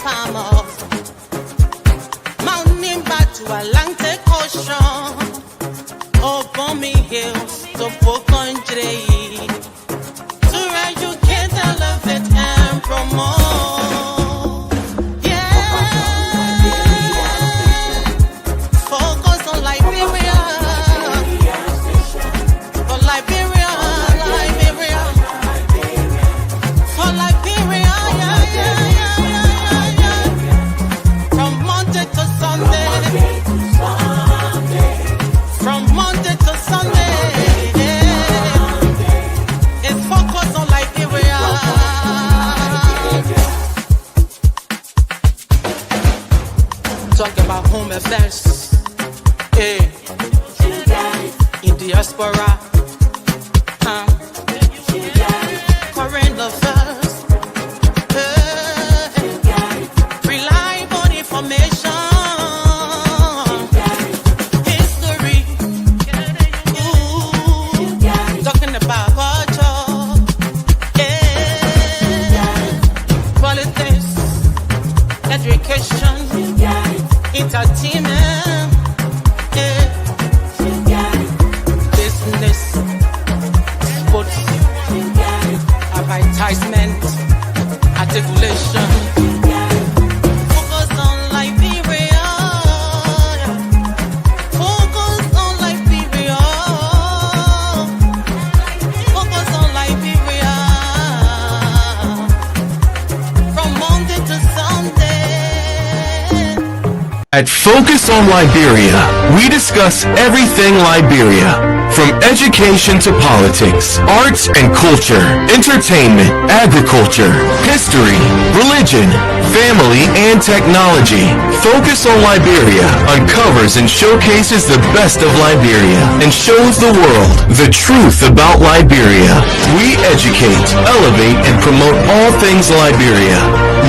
farmers. Mountain back to Atlantic Ocean. Upon me hills to folk country. To educate, elevate, and promote. Yeah. Focus on Liberia. For Liberia, Liberia. For Liberia, yeah. From Monday to Sunday. From Monday to Sunday. It's focus on Liberia. Talk about home affairs. Hey. In diaspora. Current affairs. Reliable information. History. Ooh. Talking about culture. Politics. Education. Entertainment. Business. Sports. Advertisement. Articulation. Focus on Liberia. Focus on Liberia. Focus on Liberia. From Monday to Sunday. At Focus on Liberia, we discuss everything Liberia, from education to politics, arts and culture, entertainment, agriculture, history, religion, family, and technology. Focus on Liberia uncovers and showcases the best of Liberia and shows the world the truth about Liberia. We educate, elevate, and promote all things Liberia.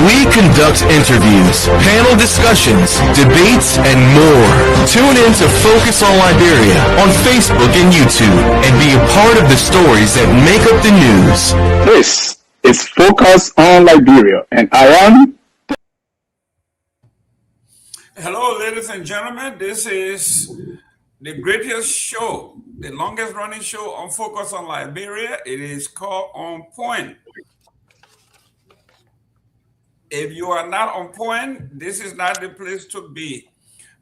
We conduct interviews, panel discussions, debates, and more. Tune in to Focus on Liberia on Facebook and YouTube and be a part of the stories that make up the news. This is Focus on Liberia, and I am... Hello, ladies and gentlemen. This is the greatest show, the longest running show on Focus on Liberia. It is called On Point. If you are not on point, this is not the place to be.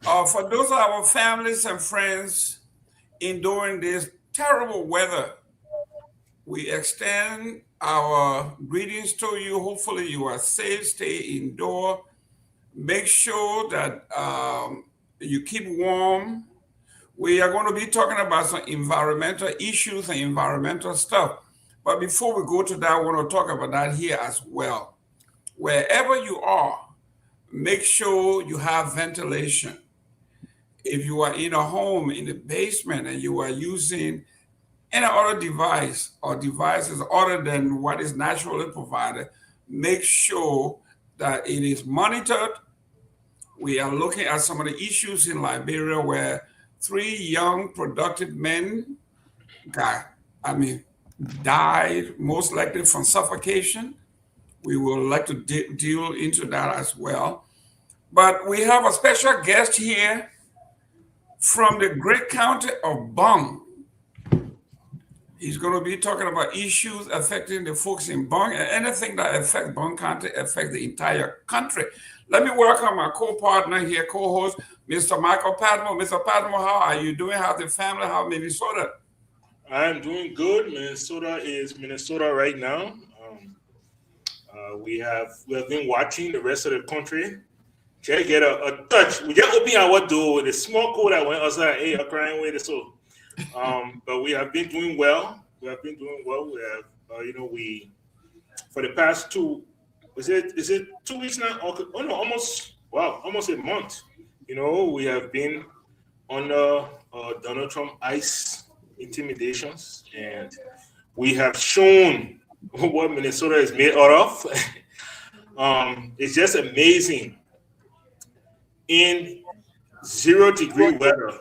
For those of our families and friends enduring this terrible weather, we extend our greetings to you. Hopefully you are safe, stay indoor. Make sure that you keep warm. We are going to be talking about some environmental issues and environmental stuff. But before we go to that, I want to talk about that here as well. Wherever you are, make sure you have ventilation. If you are in a home in the basement and you are using any other device or devices other than what is naturally provided, make sure that it is monitored. We are looking at some of the issues in Liberia where 3 young productive men died, most likely from suffocation. We would like to deal into that as well. But we have a special guest here from the great county of Bong. He's going to be talking about issues affecting the folks in Bong, and anything that affects Bong County affects the entire country. Let me welcome my co-partner here, co-host, Mr. Michael Padmore. Mr. Padmore, how are you doing? How's the family? How's Minnesota? I'm doing good. Minnesota is Minnesota right now. We have been watching the rest of the country. Try to get a touch. We just open our door with a small cold that went outside. Hey, I'm crying with it. So, but we have been doing well. We have, we for the past is it 2 weeks now? Oh no, almost a month. We have been under Donald Trump ICE intimidations, and we have shown what Minnesota is made out of. It's just amazing. In 0-degree weather,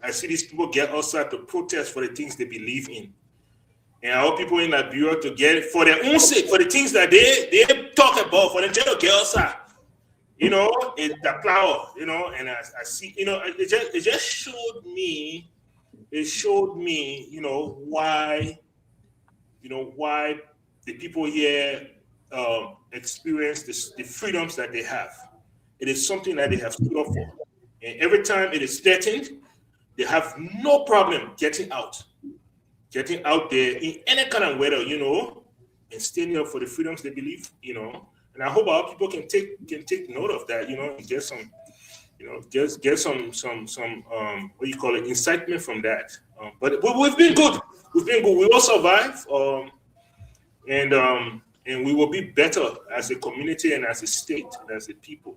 I see these people get outside to protest for the things they believe in. And I hope people in Liberia to get it for their own sake, for the things that they talk about, for them to get outside you know, the flower, you know, and I see, you know, it just showed me, you know, why the people here experience the freedoms that they have. It is something that they have stood up for. And every time it is threatened, they have no problem getting out there in any kind of weather, you know, and standing up for the freedoms they believe, you know. And I hope our people can take note of that, you know, and get some, you know, get some what you call it, incitement from that. But we've been good. We will survive, and we will be better as a community and as a state and as a people.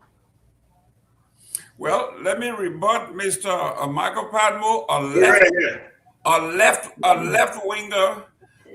Well, let me rebut Mr. Michael Padmore, a left winger.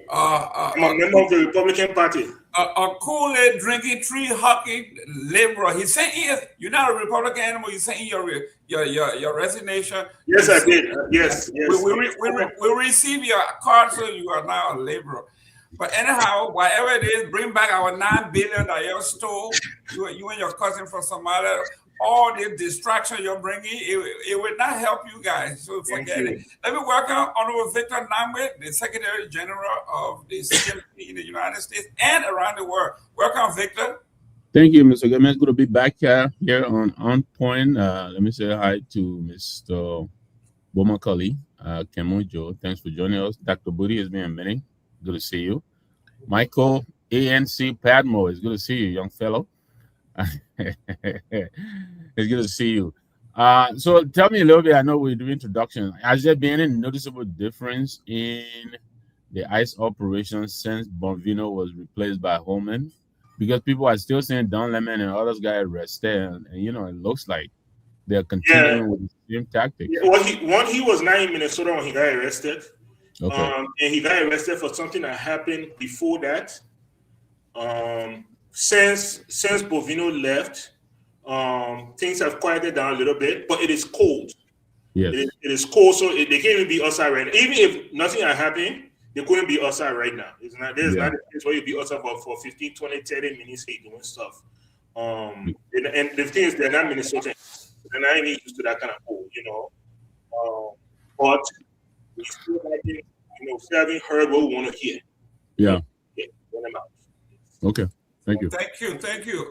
I'm a member of the Republican Party. A Kool-Aid drinking, tree hugging liberal. He's saying you're not a Republican anymore. He's saying your resignation. Yes, I did. Yes. We receive your card, so you are now a liberal. But anyhow, whatever it is, bring back our $9 billion that you stole. You and your cousin from Somalia. All the distraction you're bringing, it will not help you guys. So forget it. Let me welcome Honorable Victor Namwe, the Secretary General of the CMP in the United States and around the world. Welcome, Victor. Thank you, Mr. Gomez. Good to be back here on Point. Let me say hi to Mr. Bomakali, Kemujo. Thanks for joining us. Dr. Booty has been a minute. Good to see you. Michael ANC Padmore, it's good to see you, young fellow. It's good to see you. So tell me a little bit. I know we do introduction. Has there been any noticeable difference in the ICE operations since Bonvino was replaced by Holman? Because people are still saying Don Lemon and others got arrested, and you know it looks like they're continuing with the same tactics. Yeah, well, he was not in Minnesota when he got arrested. Okay. And he got arrested for something that happened before that. Since Bovino left, things have quieted down a little bit, but it is cold. Yes. It is cold, so they can't even be outside right now. Even if nothing had happened, they couldn't be outside right now. There's not a place where you be outside for 15, 20, 30 minutes doing stuff. And the thing is, they're not Minnesota. They're not even used to that kind of cold, you know. But we still haven't heard what we want to hear. Yeah. Run them out. Okay. Thank you. Thank you.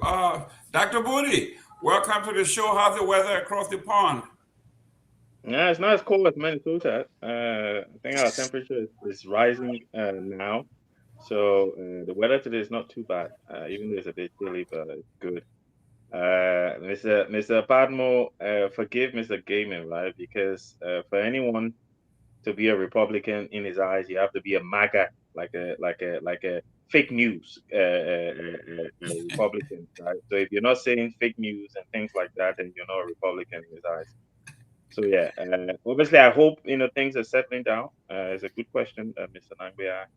Dr. Booty, welcome to the show. How's the weather across the pond? Yeah, it's not as cold as Minnesota. I think our temperature is rising now. So the weather today is not too bad. Even though it's a bit chilly, but it's good. Mr. Padmore, forgive Mr. Gaiman, right? Because for anyone to be a Republican in his eyes, you have to be a MAGA, like a fake news Republican, right? So if you're not saying fake news and things like that, then you're not a Republican in his eyes. So yeah, obviously I hope things are settling down. It's a good question, Mr. Nangbe asked.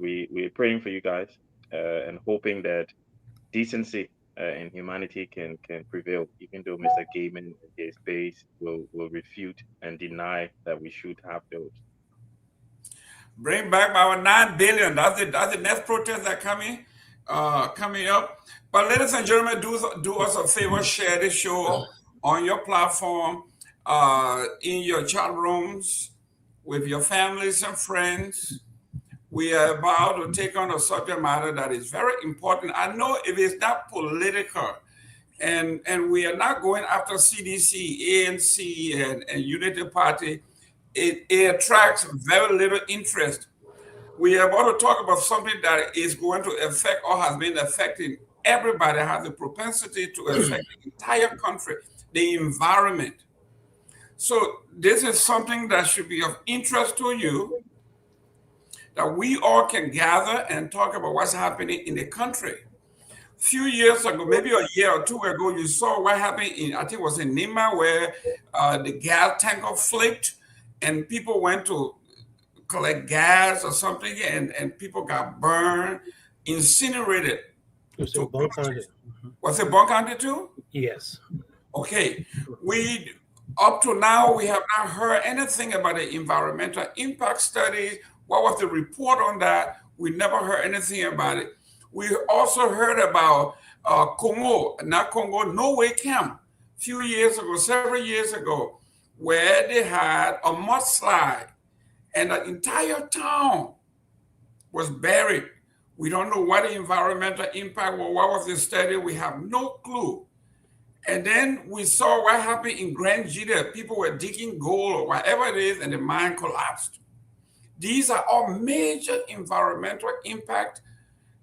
We're praying for you guys and hoping that decency and humanity can prevail, even though Mr. Gaiman and his base will refute and deny that we should have those. Bring back our $9 billion. That's the next protest that coming up. But ladies and gentlemen, do us a favor, share this show on your platform, in your chat rooms, with your families and friends. We are about to take on a subject matter that is very important. I know if it's not political, and we are not going after CDC, ANC, and Unity Party, it attracts very little interest. We are about to talk about something that is going to affect or has been affecting everybody, has the propensity to affect the entire country, the environment. So this is something that should be of interest to you, that we all can gather and talk about what's happening in the country. A few years ago, maybe a year or two ago, you saw what happened I think it was in Nima, where the gas tanker flipped and people went to collect gas or something, and people got burned, incinerated. Was it Bon County? Was it Bon County too? Yes. Okay. Up to now, we have not heard anything about the environmental impact study. What was the report on that? We never heard anything about it. We also heard about Congo, not Congo, Norway camp, few years ago, several years ago, where they had a mudslide and the entire town was buried. We don't know what the environmental impact was, what was the study, we have no clue. And then we saw what happened in Grand Jita. People were digging gold or whatever it is, and the mine collapsed. These are all major environmental impact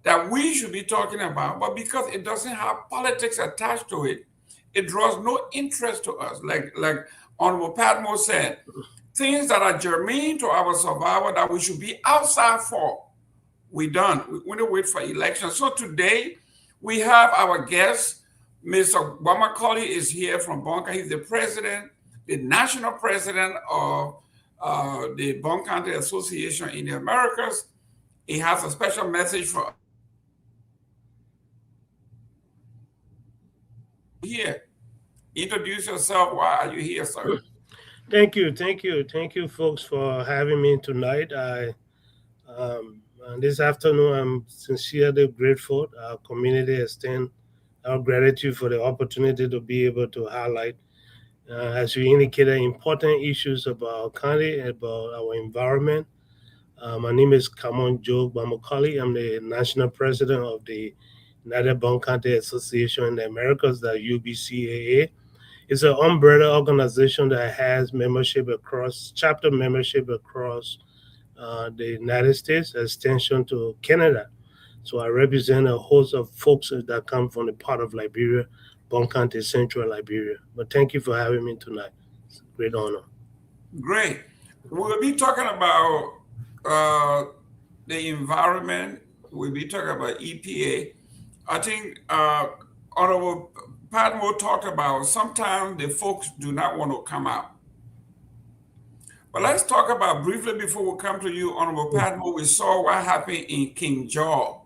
that we should be talking about, but because it doesn't have politics attached to it, it draws no interest to us. Like Honorable Padmo said, things that are germane to our survival that we should be outside for, we done. We want to wait for elections. So today, we have our guest, Mr. Bamakali is here from Bonka. He's the president, the national president of the Bon County Association in the Americas. He has a special message for here. Introduce yourself. Why are you here, sir? Thank you, folks, for having me tonight. This afternoon, I'm sincerely grateful. Our community extend our gratitude for the opportunity to be able to highlight, as you indicated, important issues about our county, about our environment. My name is Kamon Joe Bamakali. I'm the national president of the United Bon County Association in the Americas, the UBCAA. It's an umbrella organization that has chapter membership across the United States, extension to Canada. So I represent a host of folks that come from the part of Liberia, Bon County, Central Liberia. But thank you for having me tonight. It's a great honor. Great. We'll be talking about the environment. We'll be talking about EPA. I think Honorable Padmo talked about sometimes the folks do not want to come out. But let's talk about briefly before we come to you, Honorable Padmo. We saw what happened in King George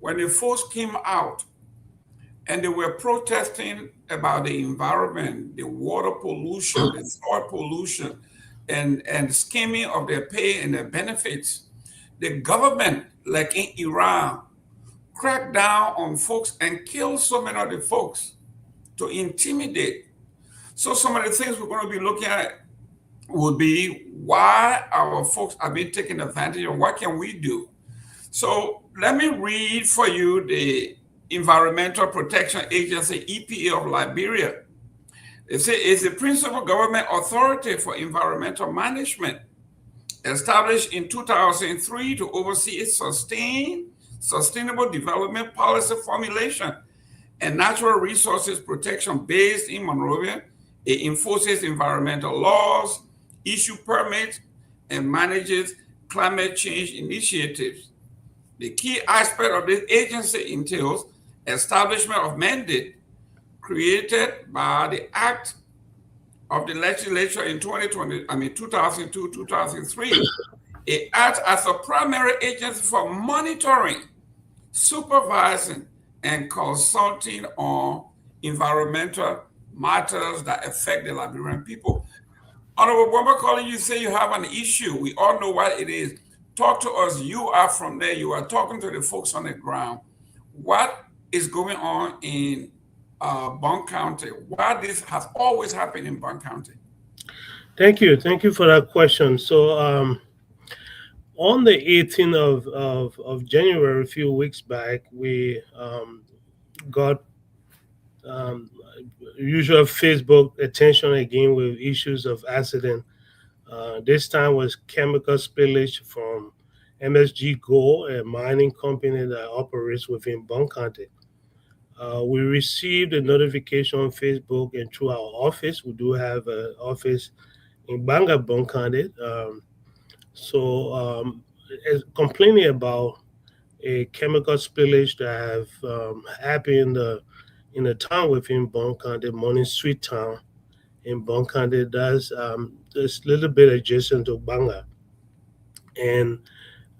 when the folks came out and they were protesting about the environment, the water pollution, the soil pollution, and skimming of their pay and their benefits. The government, like in Iran, cracked down on folks and killed so many of the folks to intimidate. So some of the things we're going to be looking at would be why our folks are being taken advantage of, what can we do? So let me read for you the Environmental Protection Agency, EPA of Liberia. It says it's the principal government authority for environmental management, established in 2003 to oversee its sustainable development policy formulation and natural resources protection based in Monrovia. It enforces environmental laws, issues permits, and manages climate change initiatives. The key aspect of this agency entails establishment of mandate created by the Act of the Legislature in 2002-2003. It acts as a primary agency for monitoring, supervising, and consulting on environmental matters that affect the Liberian people. Honorable Bamakali, you say you have an issue. We all know what it is. Talk to us. You are from there. You are talking to the folks on the ground. What is going on in Bon County? Why this has always happened in Bon County? Thank you for that question. So on the 18th of January, a few weeks back, we got usual Facebook attention again with issues of accident. This time was chemical spillage from MSG Gold, a mining company that operates within Bon County. We received a notification on Facebook and through our office. We do have an office in Banga, Bon County. Complaining about a chemical spillage that have happened in a town within Bon County, Morning Street town in Bon County. That's just a little bit adjacent to Banga. And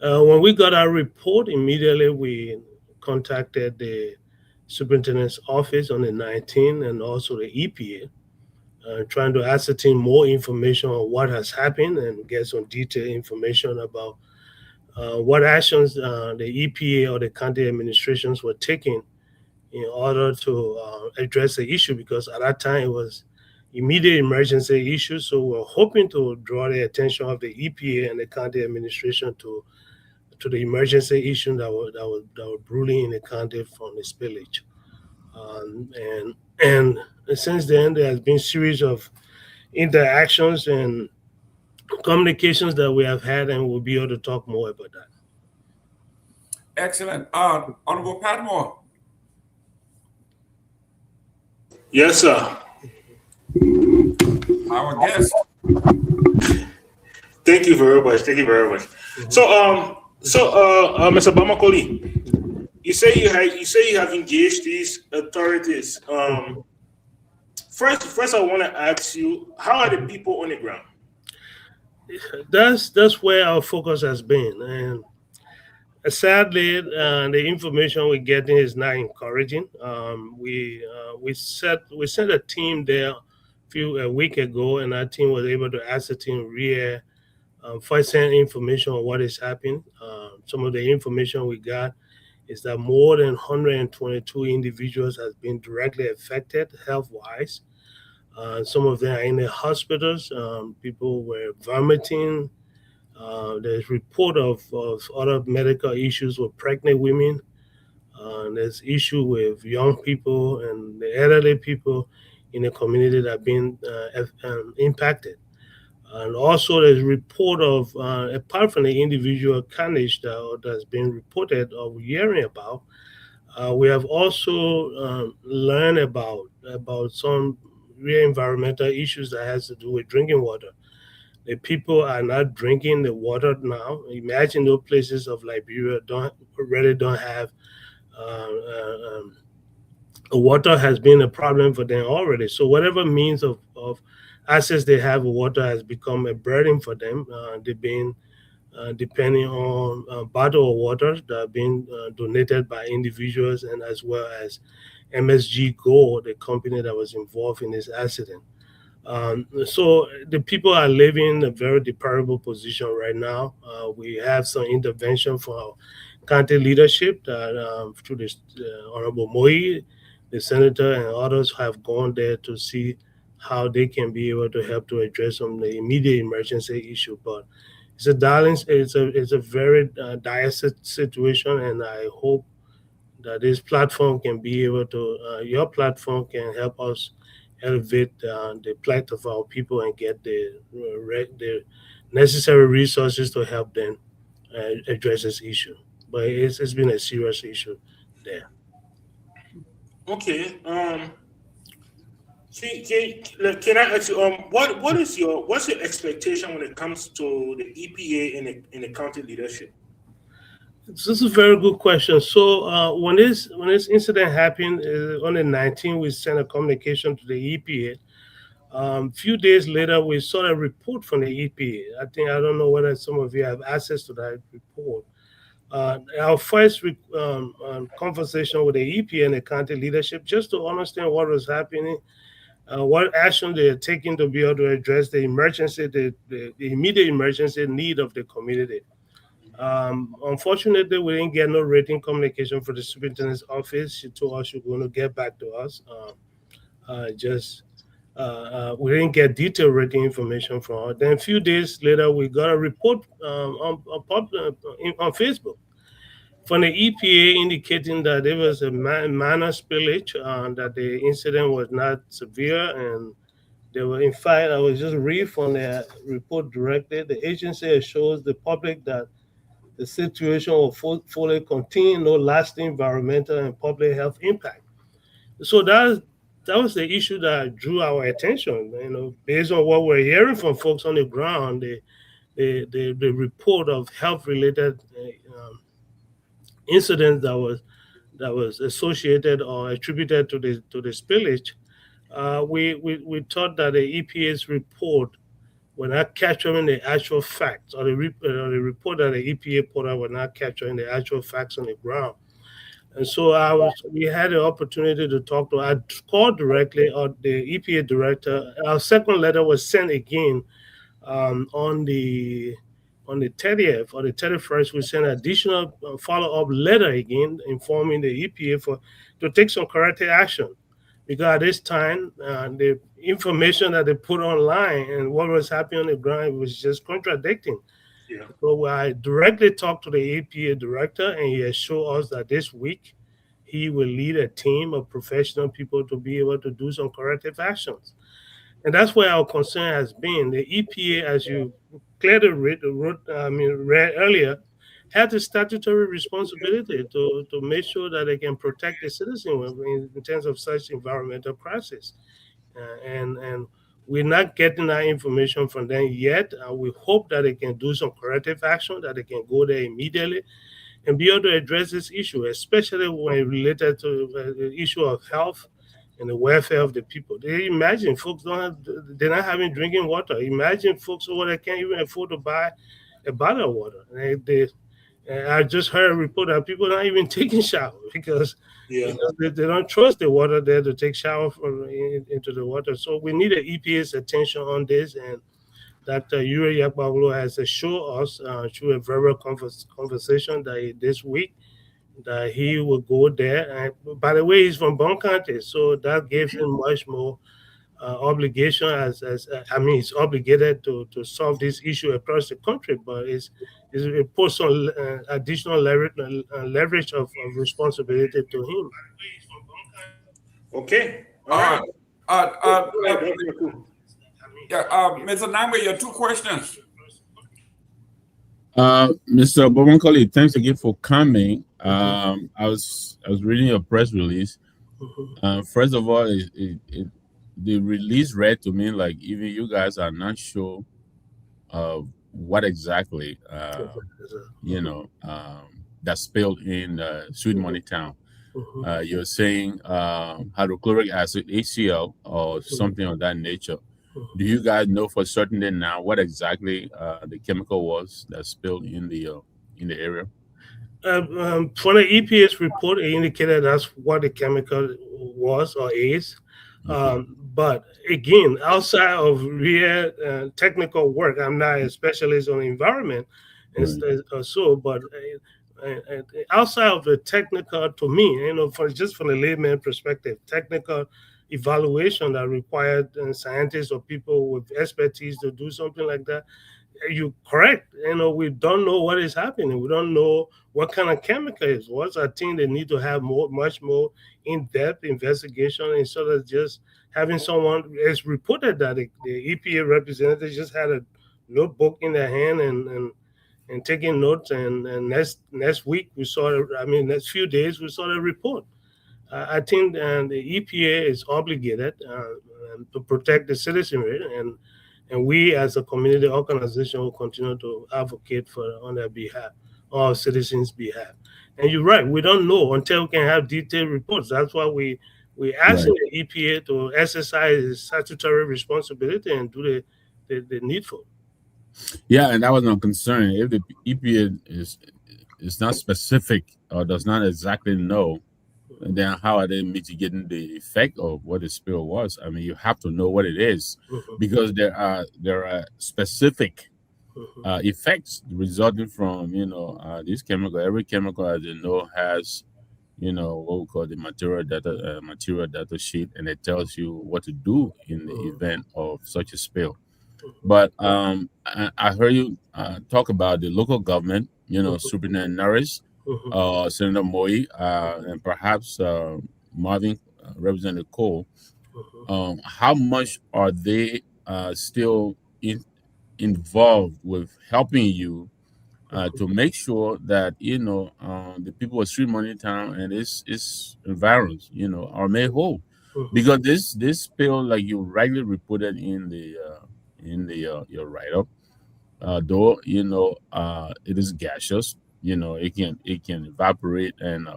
when we got our report, immediately we contacted the superintendent's office on the 19th and also the EPA, trying to ascertain more information on what has happened and get some detailed information about what actions the EPA or the county administrations were taking in order to address the issue, because at that time it was immediate emergency issue. So we're hoping to draw the attention of the EPA and the county administration to the emergency issue that were brewing in the county from the spillage. And since then, there has been series of interactions and communications that we have had, and we'll be able to talk more about that. Excellent. Honorable Patmore. Yes, sir. Our guest. Thank you very much. Thank you very much. So, Mr. Bamakoli, you say you have engaged these authorities. First, I want to ask you, how are the people on the ground? That's where our focus has been, and sadly, the information we're getting is not encouraging. We sent a team there a week ago, and our team was able to ascertain real first-hand information on what is happening. Some of the information we got is that more than 122 individuals has been directly affected health-wise. Some of them are in the hospitals. People were vomiting. There's report of other medical issues with pregnant women. There's issue with young people and the elderly people in the community that have been impacted. And also there's report of, apart from the individual carnage that's been reported or we're hearing about, we have also learned about some real environmental issues that has to do with drinking water. The people are not drinking the water now. Imagine those places of Liberia don't have water has been a problem for them already. So whatever means of access they have with water has become a burden for them. They've been depending on bottled water that have been donated by individuals, and as well as MSG Gold, the company that was involved in this accident. So the people are living in a very deplorable position right now. We have some intervention from our county leadership that through the Honorable Moi, the senator, and others have gone there to see how they can be able to help to address some of the immediate emergency issue. But it's a very dire situation, and I hope that this platform can be able to, your platform can help us elevate the plight of our people and get the necessary resources to help them address this issue. But it's been a serious issue there. Okay. Can I ask you, what's your expectation when it comes to the EPA and the county leadership? So this is a very good question. So when this incident happened on the 19th, we sent a communication to the EPA. A few days later, we saw a report from the EPA. I don't know whether some of you have access to that report. Our first conversation with the EPA and the county leadership, just to understand what was happening, what action they are taking to be able to address the emergency, the immediate emergency need of the community. Unfortunately, we didn't get no written communication for the superintendent's office. She told us she was going to get back to us. We didn't get detailed written information from her. Then a few days later, we got a report on Facebook from the EPA indicating that there was a minor spillage, that the incident was not severe, and they were, in fact, I was just reading from the report directly. The agency assures the public that the situation will fully contain no lasting environmental and public health impact. So that was the issue that drew our attention. Based on what we're hearing from folks on the ground, the report of health-related incidents that was associated or attributed to the spillage, we thought that the EPA's report were not capturing the actual facts, or the report that the EPA put out were not capturing the actual facts on the ground. And so we had the opportunity to talk to, I called directly on the EPA director. Our second letter was sent again on the on the 30th or the 31st, we sent an additional follow-up letter again informing the EPA to take some corrective action. Because at this time, the information that they put online and what was happening on the ground was just contradicting. Yeah. So I directly talked to the EPA director, and he assured us that this week he will lead a team of professional people to be able to do some corrective actions. And that's where our concern has been. The EPA, as you clearly read earlier, has a statutory responsibility to make sure that they can protect the citizen in terms of such environmental crisis. And we're not getting that information from them yet. We hope that they can do some corrective action, that they can go there immediately and be able to address this issue, especially when related to the issue of health and the welfare of the people. They imagine folks they're not having drinking water. Imagine folks over there can't even afford to buy a bottle of water. I just heard a report that people are not even taking showers because they don't trust the water there to take shower into the water. So we need the EPA's attention on this, and Dr. Yuri Yakbablo has assured us through a verbal conversation that this week that he will go there. And by the way, he's from Bon County, so that gives him much more obligation he's obligated to solve this issue across the country, but it puts on additional leverage of responsibility to him. Okay. All right. Mr. Nangbe, your two questions. Mr. Bobankoli, thanks again for coming. I was reading your press release. First of all, the release read to me like even you guys are not sure of what exactly that spilled in Sweet Money Town. You're saying hydrochloric acid, HCl, or something of that nature. Do you guys know for certain now what exactly the chemical was that spilled in the area? For the EPA's report, it indicated that's what the chemical was or is. But again, outside of real technical work, I'm not a specialist on the environment, but outside of the technical, to me, from the layman perspective, technical evaluation that required scientists or people with expertise to do something like that, you're correct. We don't know what is happening. We don't know what kind of chemical it was. I think they need to have much more in-depth investigation instead of just having someone. It's reported that the EPA representative just had a notebook in their hand and taking notes. And next week next few days we saw the report. I think the EPA is obligated to protect the citizenry, and we as a community organization will continue to advocate on their behalf, our citizens' behalf. And you're right, we don't know until we can have detailed reports. That's why we asking the EPA to exercise its statutory responsibility and do the needful. Yeah, and that was my concern. If the EPA is not specific or does not exactly know, then how are they mitigating the effect of what the spill was? I mean, you have to know what it is, because there are specific effects resulting from this chemical. Every chemical, as you know, has what we call the material data sheet, and it tells you what to do in the event of such a spill. But I heard you talk about the local government, Superintendent Norris, Senator Moy, and perhaps Marvin, Representative Cole. How much are they still involved with helping you to make sure that the people of Sweet Money Town and its environs, are made whole? Because this spill, like you rightly reported in your write-up, though it is gaseous, it can evaporate and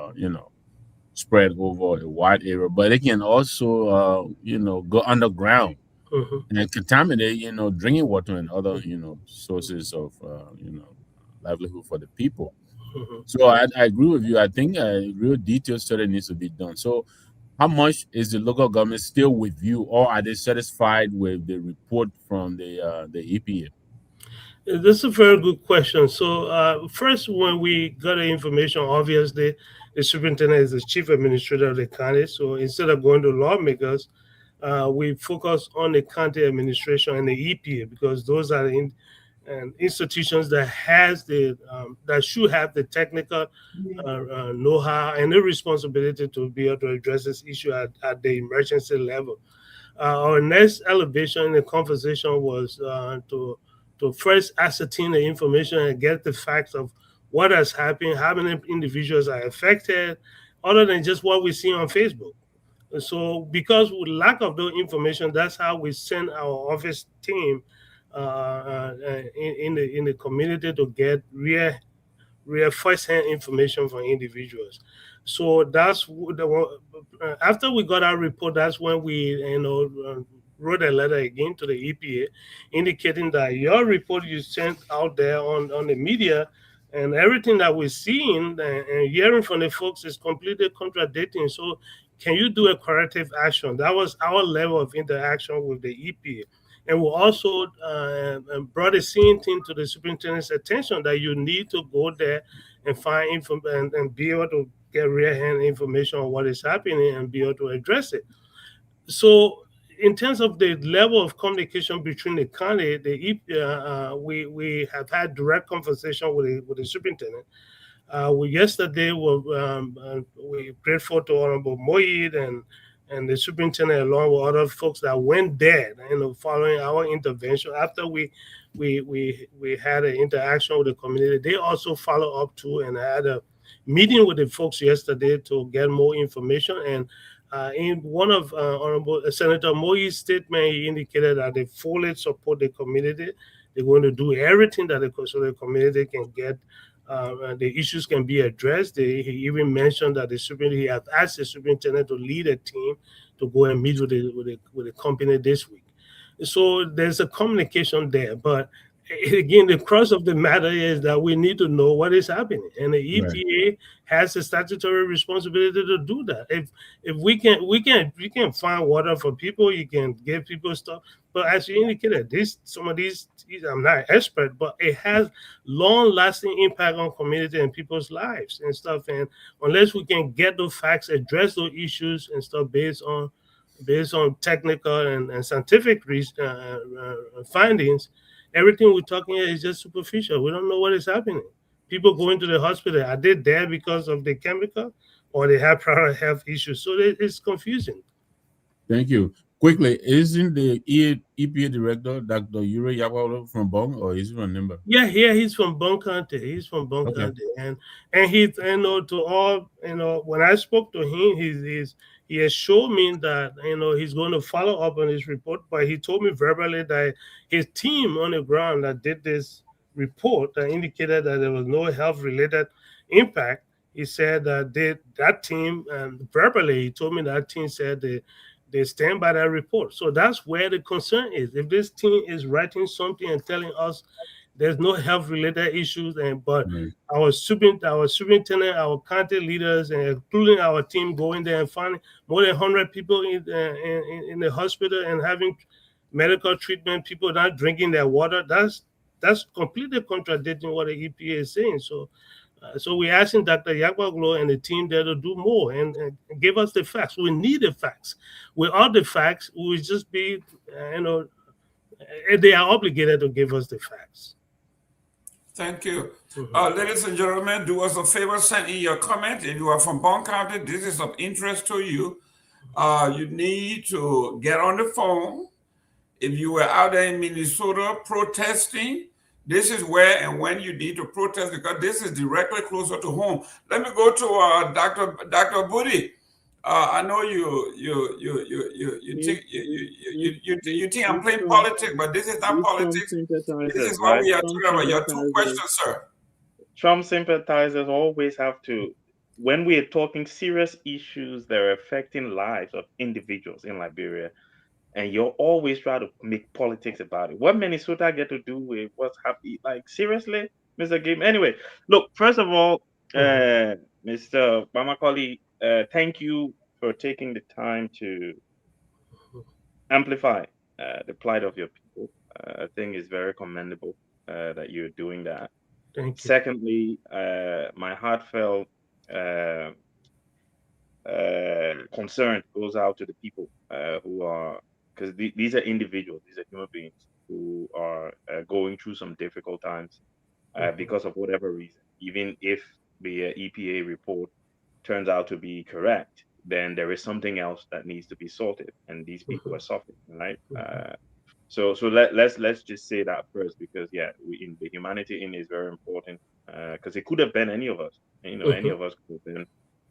spread over a wide area, but it can also go underground and contaminate drinking water and other sources of livelihood for the people. So I agree with you. I think a real detailed study needs to be done. So how much is the local government still with you, or are they satisfied with the report from the EPA? That's a very good question. So, first, when we got the information, obviously, the superintendent is the chief administrator of the county. So, instead of going to lawmakers, we focus on the county administration and the EPA because those are and institutions that has the that should have the technical know-how and the responsibility to be able to address this issue at the emergency level. Our next elevation in the conversation was to first ascertain the information and get the facts of what has happened, how many individuals are affected, other than just what we see on Facebook. So, because with lack of those information, that's how we send our office team in the community to get real first-hand information from individuals. So after we got our report, that's when we wrote a letter again to the EPA, indicating that your report you sent out there on the media and everything that we're seeing and hearing from the folks is completely contradicting. So can you do a corrective action? That was our level of interaction with the EPA. And we also brought the same thing to the superintendent's attention that you need to go there and find info and be able to get real hand information on what is happening and be able to address it. So, in terms of the level of communication between the county, we have had direct conversation with the superintendent. We yesterday we grateful to Honorable Moyed and the superintendent along with other folks that went there, following our intervention. After we had an interaction with the community, they also follow up too and had a meeting with the folks yesterday to get more information. And in one of Honorable Senator Moy's statement, he indicated that they fully support the community. They're going to do everything that so the community can get the issues can be addressed. He even mentioned that he has asked the superintendent to lead a team to go and meet with the company this week. So there's a communication there, but again, the crux of the matter is that we need to know what is happening, and the EPA has a statutory responsibility to do that. If we can find water for people, you can give people stuff. But as you indicated, some of these I'm not an expert, but it has long-lasting impact on community and people's lives and stuff. And unless we can get those facts, address those issues and stuff based on technical and scientific findings, everything we're talking here is just superficial. We don't know what is happening. People going to the hospital, are they there because of the chemical or they have prior health issues? So it's confusing. Thank you. Quickly, isn't the EPA director Dr. Yuri Yawalo from Bong, or is he from Nimba? Yeah, he's from Bong County. He's from Bong County, and he, to all, when I spoke to him, he has shown me that he's going to follow up on his report, but he told me verbally that his team on the ground that did this report that indicated that there was no health related impact. He said that that team, verbally, he told me that team said they stand by that report. So that's where the concern is. If this team is writing something and telling us there's no health related issues, but our superintendent, our county leaders, and including our team going there and finding more than 100 people in the hospital and having medical treatment, people not drinking their water, that's completely contradicting what the EPA is saying. So we're asking Dr. Yakwaglo and the team there to do more and give us the facts. We need the facts. Without the facts, we will just be, they are obligated to give us the facts. Thank you. Ladies and gentlemen, do us a favor, send in your comment. If you are from Bong County, this is of interest to you. You need to get on the phone. If you were out there in Minnesota protesting, this is where and when you need to protest because this is directly closer to home. Let me go to Dr. Booty. I know you think I'm playing politics, but this is not politics. This is what we are talking about. Your two questions, sir. Trump sympathizers always have to, when we are talking serious issues that are affecting lives of individuals in Liberia, and you're always trying to make politics about it. What Minnesota get to do with what's happening? Like, seriously, Mr. Game? Anyway, look, first of all, Mr. Bamakoli, thank you for taking the time to amplify the plight of your people. I think it's very commendable. that you're doing that. Thank you. Secondly, my heartfelt uh, concern goes out to the people who are, because these are individuals, these are human beings who are going through some difficult times because of whatever reason. Even if the EPA report turns out to be correct, then there is something else that needs to be sorted, and these people are suffering, right? So let's just say that first, because yeah, in the humanity in is very important, because it could have been any of us. Any of us could have been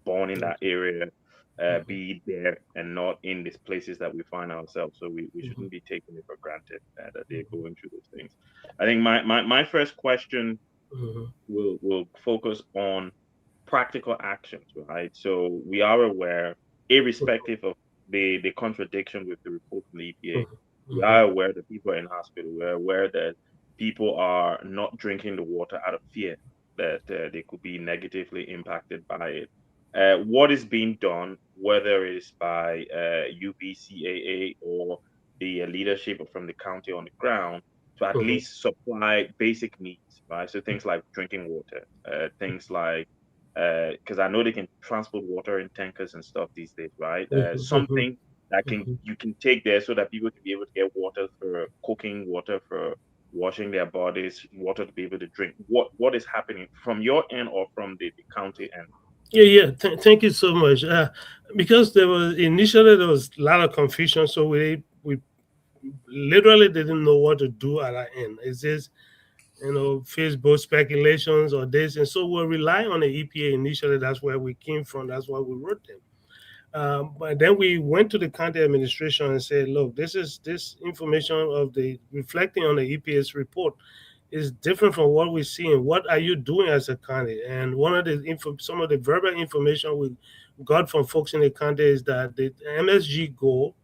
born in that area, be there and not in these places that we find ourselves. So we shouldn't be taking it for granted that they're going through those things. I think my first question will focus on practical actions, right? So we are aware, irrespective of the contradiction with the report from the EPA, we are aware that people are in hospital. We're aware that people are not drinking the water out of fear that they could be negatively impacted by it. What is being done, whether it's by UBCAA or the leadership from the county on the ground, to at least supply basic needs, right? So things like drinking water, things like because I know they can transport water in tankers and stuff these days, right? Something that can you can take there so that people can be able to get water for cooking, water for washing their bodies, water to be able to drink. What is happening from your end or from the county end? Yeah. Thank you so much. Because there was a lot of confusion, so we literally didn't know what to do at our end. Is this Facebook speculations or this, and so we're relying on the EPA initially. That's where we came from. That's why we wrote them. But then we went to the county administration and said, look, this information of the reflecting on the EPA's report is different from what we're seeing. What are you doing as a county? And one of some of the verbal information we got from folks in the county is that the MSG goal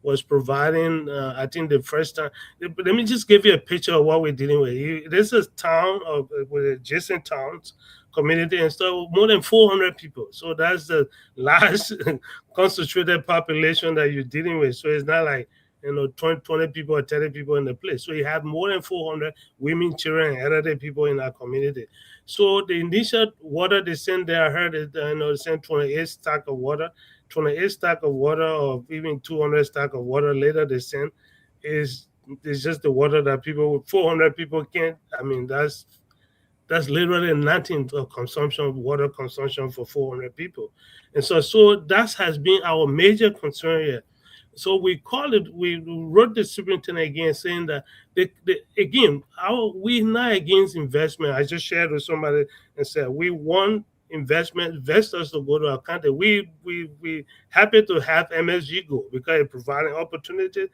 was providing. I think the first time. Let me just give you a picture of what we're dealing with. This is town with adjacent towns, community, and stuff. More than 400 people. So that's the large concentrated population that you're dealing with. So it's not like 20 people or 30 people in the place. So you have more than 400 women, children, and elderly people in our community. So the initial water they sent there, I heard it, they sent 28 stack of water. 28 stack of water or even 200 stack of water later they send is just the water that 400 people can't. I mean, that's literally nothing of consumption, water consumption for 400 people. And so that has been our major concern here. So we wrote the superintendent again saying that again, we're not against investment. I just shared with somebody and said we want investors to go to our country. We happy to have MSG go because it providing opportunity,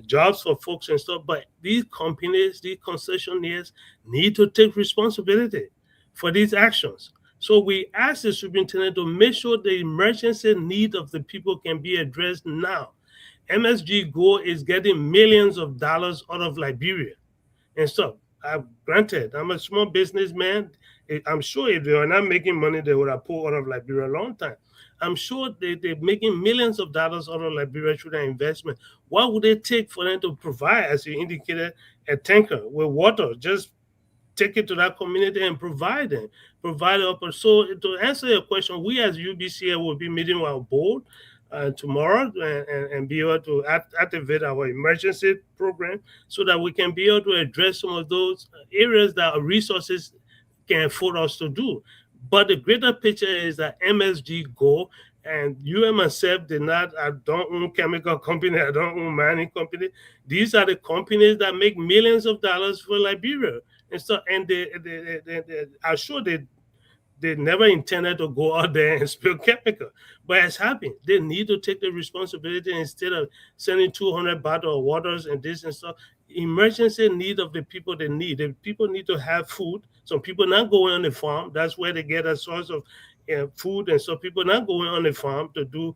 jobs for folks and stuff. But these companies, these concessionaires need to take responsibility for these actions. So we asked the superintendent to make sure the emergency need of the people can be addressed now. MSG Go is getting millions of dollars out of Liberia and stuff. Granted, I'm a small businessman. I'm sure if they were not making money, they would have pulled out of Liberia a long time. I'm sure they're making millions of dollars out of Liberia through their investment. What would it take for them to provide, as you indicated, a tanker with water? Just take it to that community and provide it. So to answer your question, we as UBCA will be meeting with our board tomorrow and be able to activate our emergency program so that we can be able to address some of those areas that our resources can afford us to do. But the greater picture is that MSG Go and you and myself did not. I don't own chemical company. I don't own mining company. These are the companies that make millions of dollars for Liberia, and so and they I'm sure they never intended to go out there and spill chemical, but it's happened. They need to take the responsibility instead of sending 200 bottles of waters and this and stuff. Emergency need of the people they need. The people need to have food. Some people not going on the farm. That's where they get a source of food, and so people not going on the farm to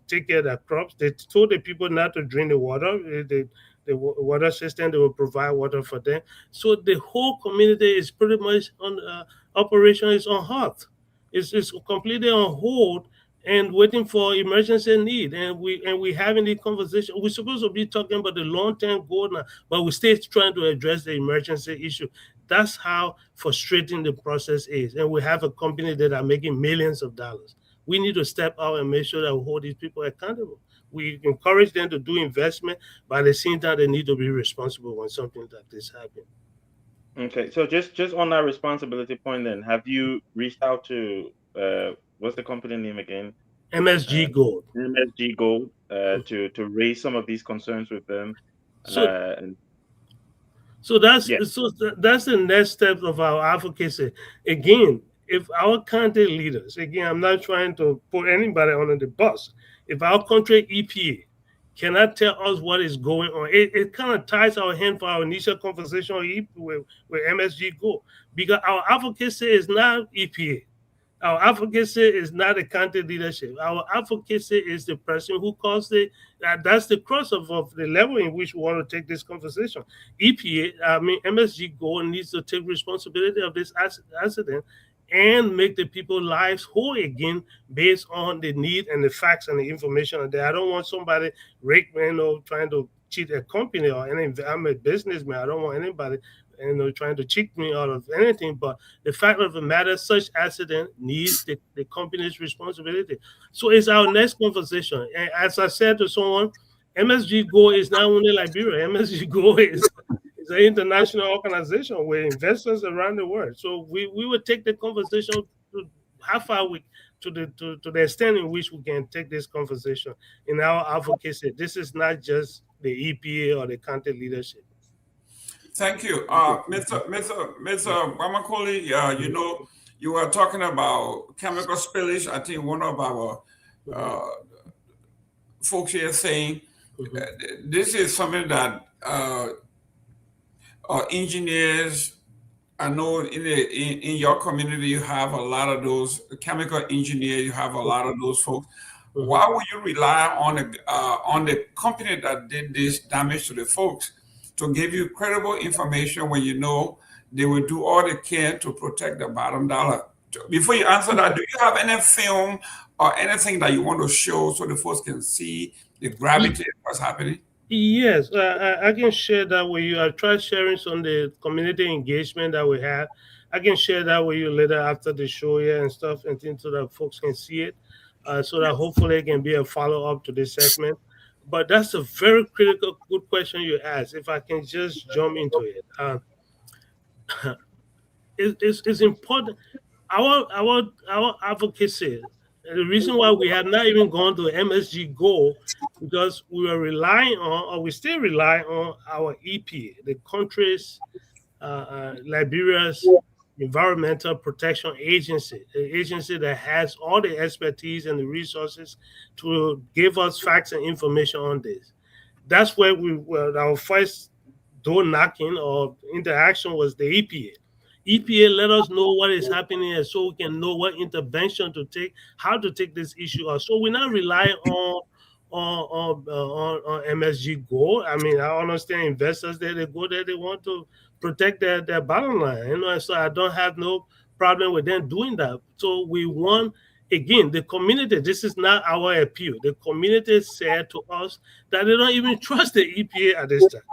take care of their crops. They told the people not to drink the water. The water system, they will provide water for them. So the whole community is pretty much on operation is on halt. It's completely on hold and waiting for emergency need. And we having the conversation. We're supposed to be talking about the long term goal now, but we still trying to address the emergency issue. That's how frustrating the process is. And we have a company that are making millions of dollars. We need to step out and make sure that we hold these people accountable. We encourage them to do investment, but at the same time, they need to be responsible when something like this happens. Okay, so just on that responsibility point, then have you reached out to what's the company name again? MSG Gold. MSG Gold to raise some of these concerns with them. So And So that's yeah, so that's the next step of our advocacy. Again, if our country leaders, again, I'm not trying to put anybody under the bus. If our country EPA cannot tell us what is going on, it kind of ties our hand for our initial conversation with MSG Go, because our advocacy is not EPA. Our advocacy is not a county leadership. Our advocacy is the person who calls it. That's the cross of the level in which we want to take this conversation. EPA, I mean MSG Go needs to take responsibility of this accident and make the people's lives whole again based on the need and the facts and the information. And I don't want somebody trying to cheat a company or any. I'm a businessman. I don't want anybody trying to cheat me out of anything. But the fact of the matter, such accident needs the company's responsibility. So it's our next conversation. And as I said to someone, MSG Go is not only Liberia. MSG Go is an international organization with investors around the world. So we will take the conversation to how far we to the extent in which we can take this conversation in our advocacy. This is not just the EPA or the county leadership. Thank you. Mr. Bamakoli, you know, you were talking about chemical spillage. I think one of our folks here saying this is something that engineers, I know in your community you have a lot of those chemical engineers, you have a lot of those folks. Why would you rely on the company that did this damage to the folks to give you credible information when you know they will do all they can to protect the bottom dollar? Before you answer that, do you have any film or anything that you want to show so the folks can see the gravity of what's happening? Yes, I can share that with you. I tried sharing some of the community engagement that we have. I can share that with you later after the show here and stuff, and things so that folks can see it, so that hopefully it can be a follow up to this segment. But that's a very critical, good question you asked. If I can just jump into it, it's important. Our advocacy. The reason why we have not even gone to MSG Go because we were relying on, or we still rely on our EPA, the country's Liberia's Environmental Protection Agency, the agency that has all the expertise and the resources to give us facts and information on this. That's where our first door knocking or interaction was the EPA. EPA let us know what is happening and so we can know what intervention to take, how to take this issue out. So we're not relying on MSG Go. I mean, I understand investors there, they go there, they want to protect their bottom line. So I don't have no problem with them doing that. So we want, again, the community, this is not our appeal. The community said to us that they don't even trust the EPA at this time.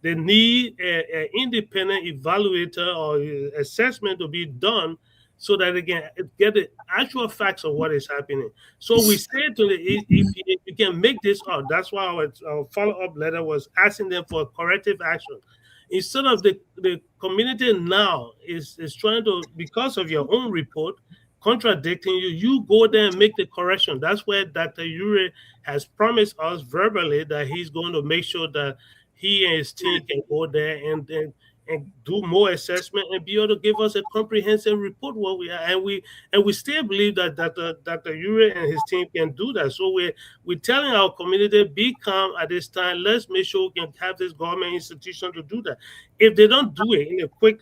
They need an independent evaluator or assessment to be done so that they can get the actual facts of what is happening. So we said to the EPA, you can make this up. That's why our follow-up letter was asking them for corrective action. Instead of the community now is trying to, because of your own report, contradicting you go there and make the correction. That's where Dr. Ure has promised us verbally that he's going to make sure that he and his team can go there and do more assessment and be able to give us a comprehensive report what we are. And we still believe that Dr. Ure and his team can do that. So we're telling our community, be calm at this time. Let's make sure we can have this government institution to do that. If they don't do it in a quick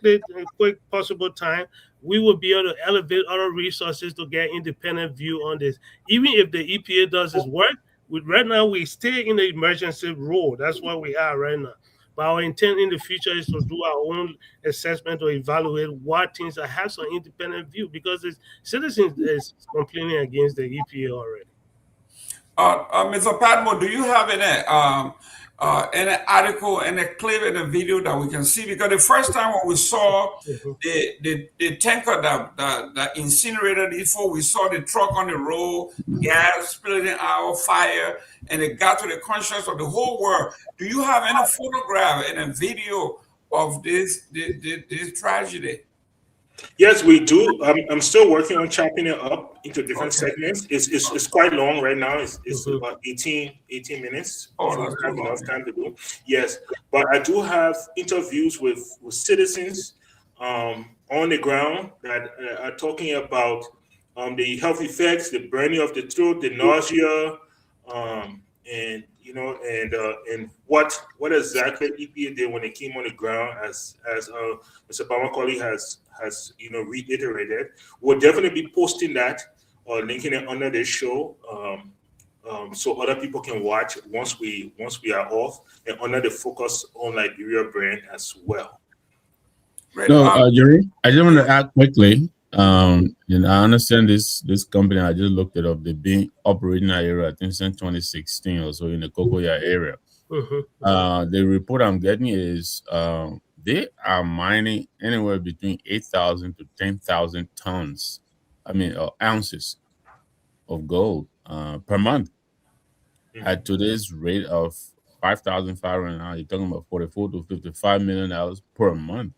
possible time, we will be able to elevate other resources to get independent view on this. Even if the EPA does its work, right now we stay in the emergency role. That's what we are right now. But our intent in the future is to do our own assessment or evaluate what things that have some independent view, because the citizens is complaining against the EPA already. Mr. Padmore, do you have any article, any clip, any video that we can see? Because the first time when we saw the tanker that incinerated it, before we saw the truck on the road, gas splitting out, fire, and it got to the conscience of the whole world. Do you have any photograph and a video of this tragedy? Yes, we do. I'm still working on chopping it up into different segments. It's quite long right now. It's about 18 minutes. Oh, So that's we have too enough long. time to do. Yes, but I do have interviews with citizens on the ground that are talking about the health effects, the burning of the throat, the nausea, and and what exactly EPA did when it came on the ground, as Mr. Bamakoli has reiterated. We'll definitely be posting that or linking it under this show, so other people can watch once we are off, and under the Focus on Liberia brand as well. Right. No, Jerry, I just want to add quickly. And I understand this company. I just looked it up. They've been operating that area, I think, since 2016 or so, in the Cocoa area. The report I'm getting is they are mining anywhere between 8,000 to 10,000 tons, ounces of gold per month. At today's rate of 5,500 now, you're talking about $44 to $55 million per month.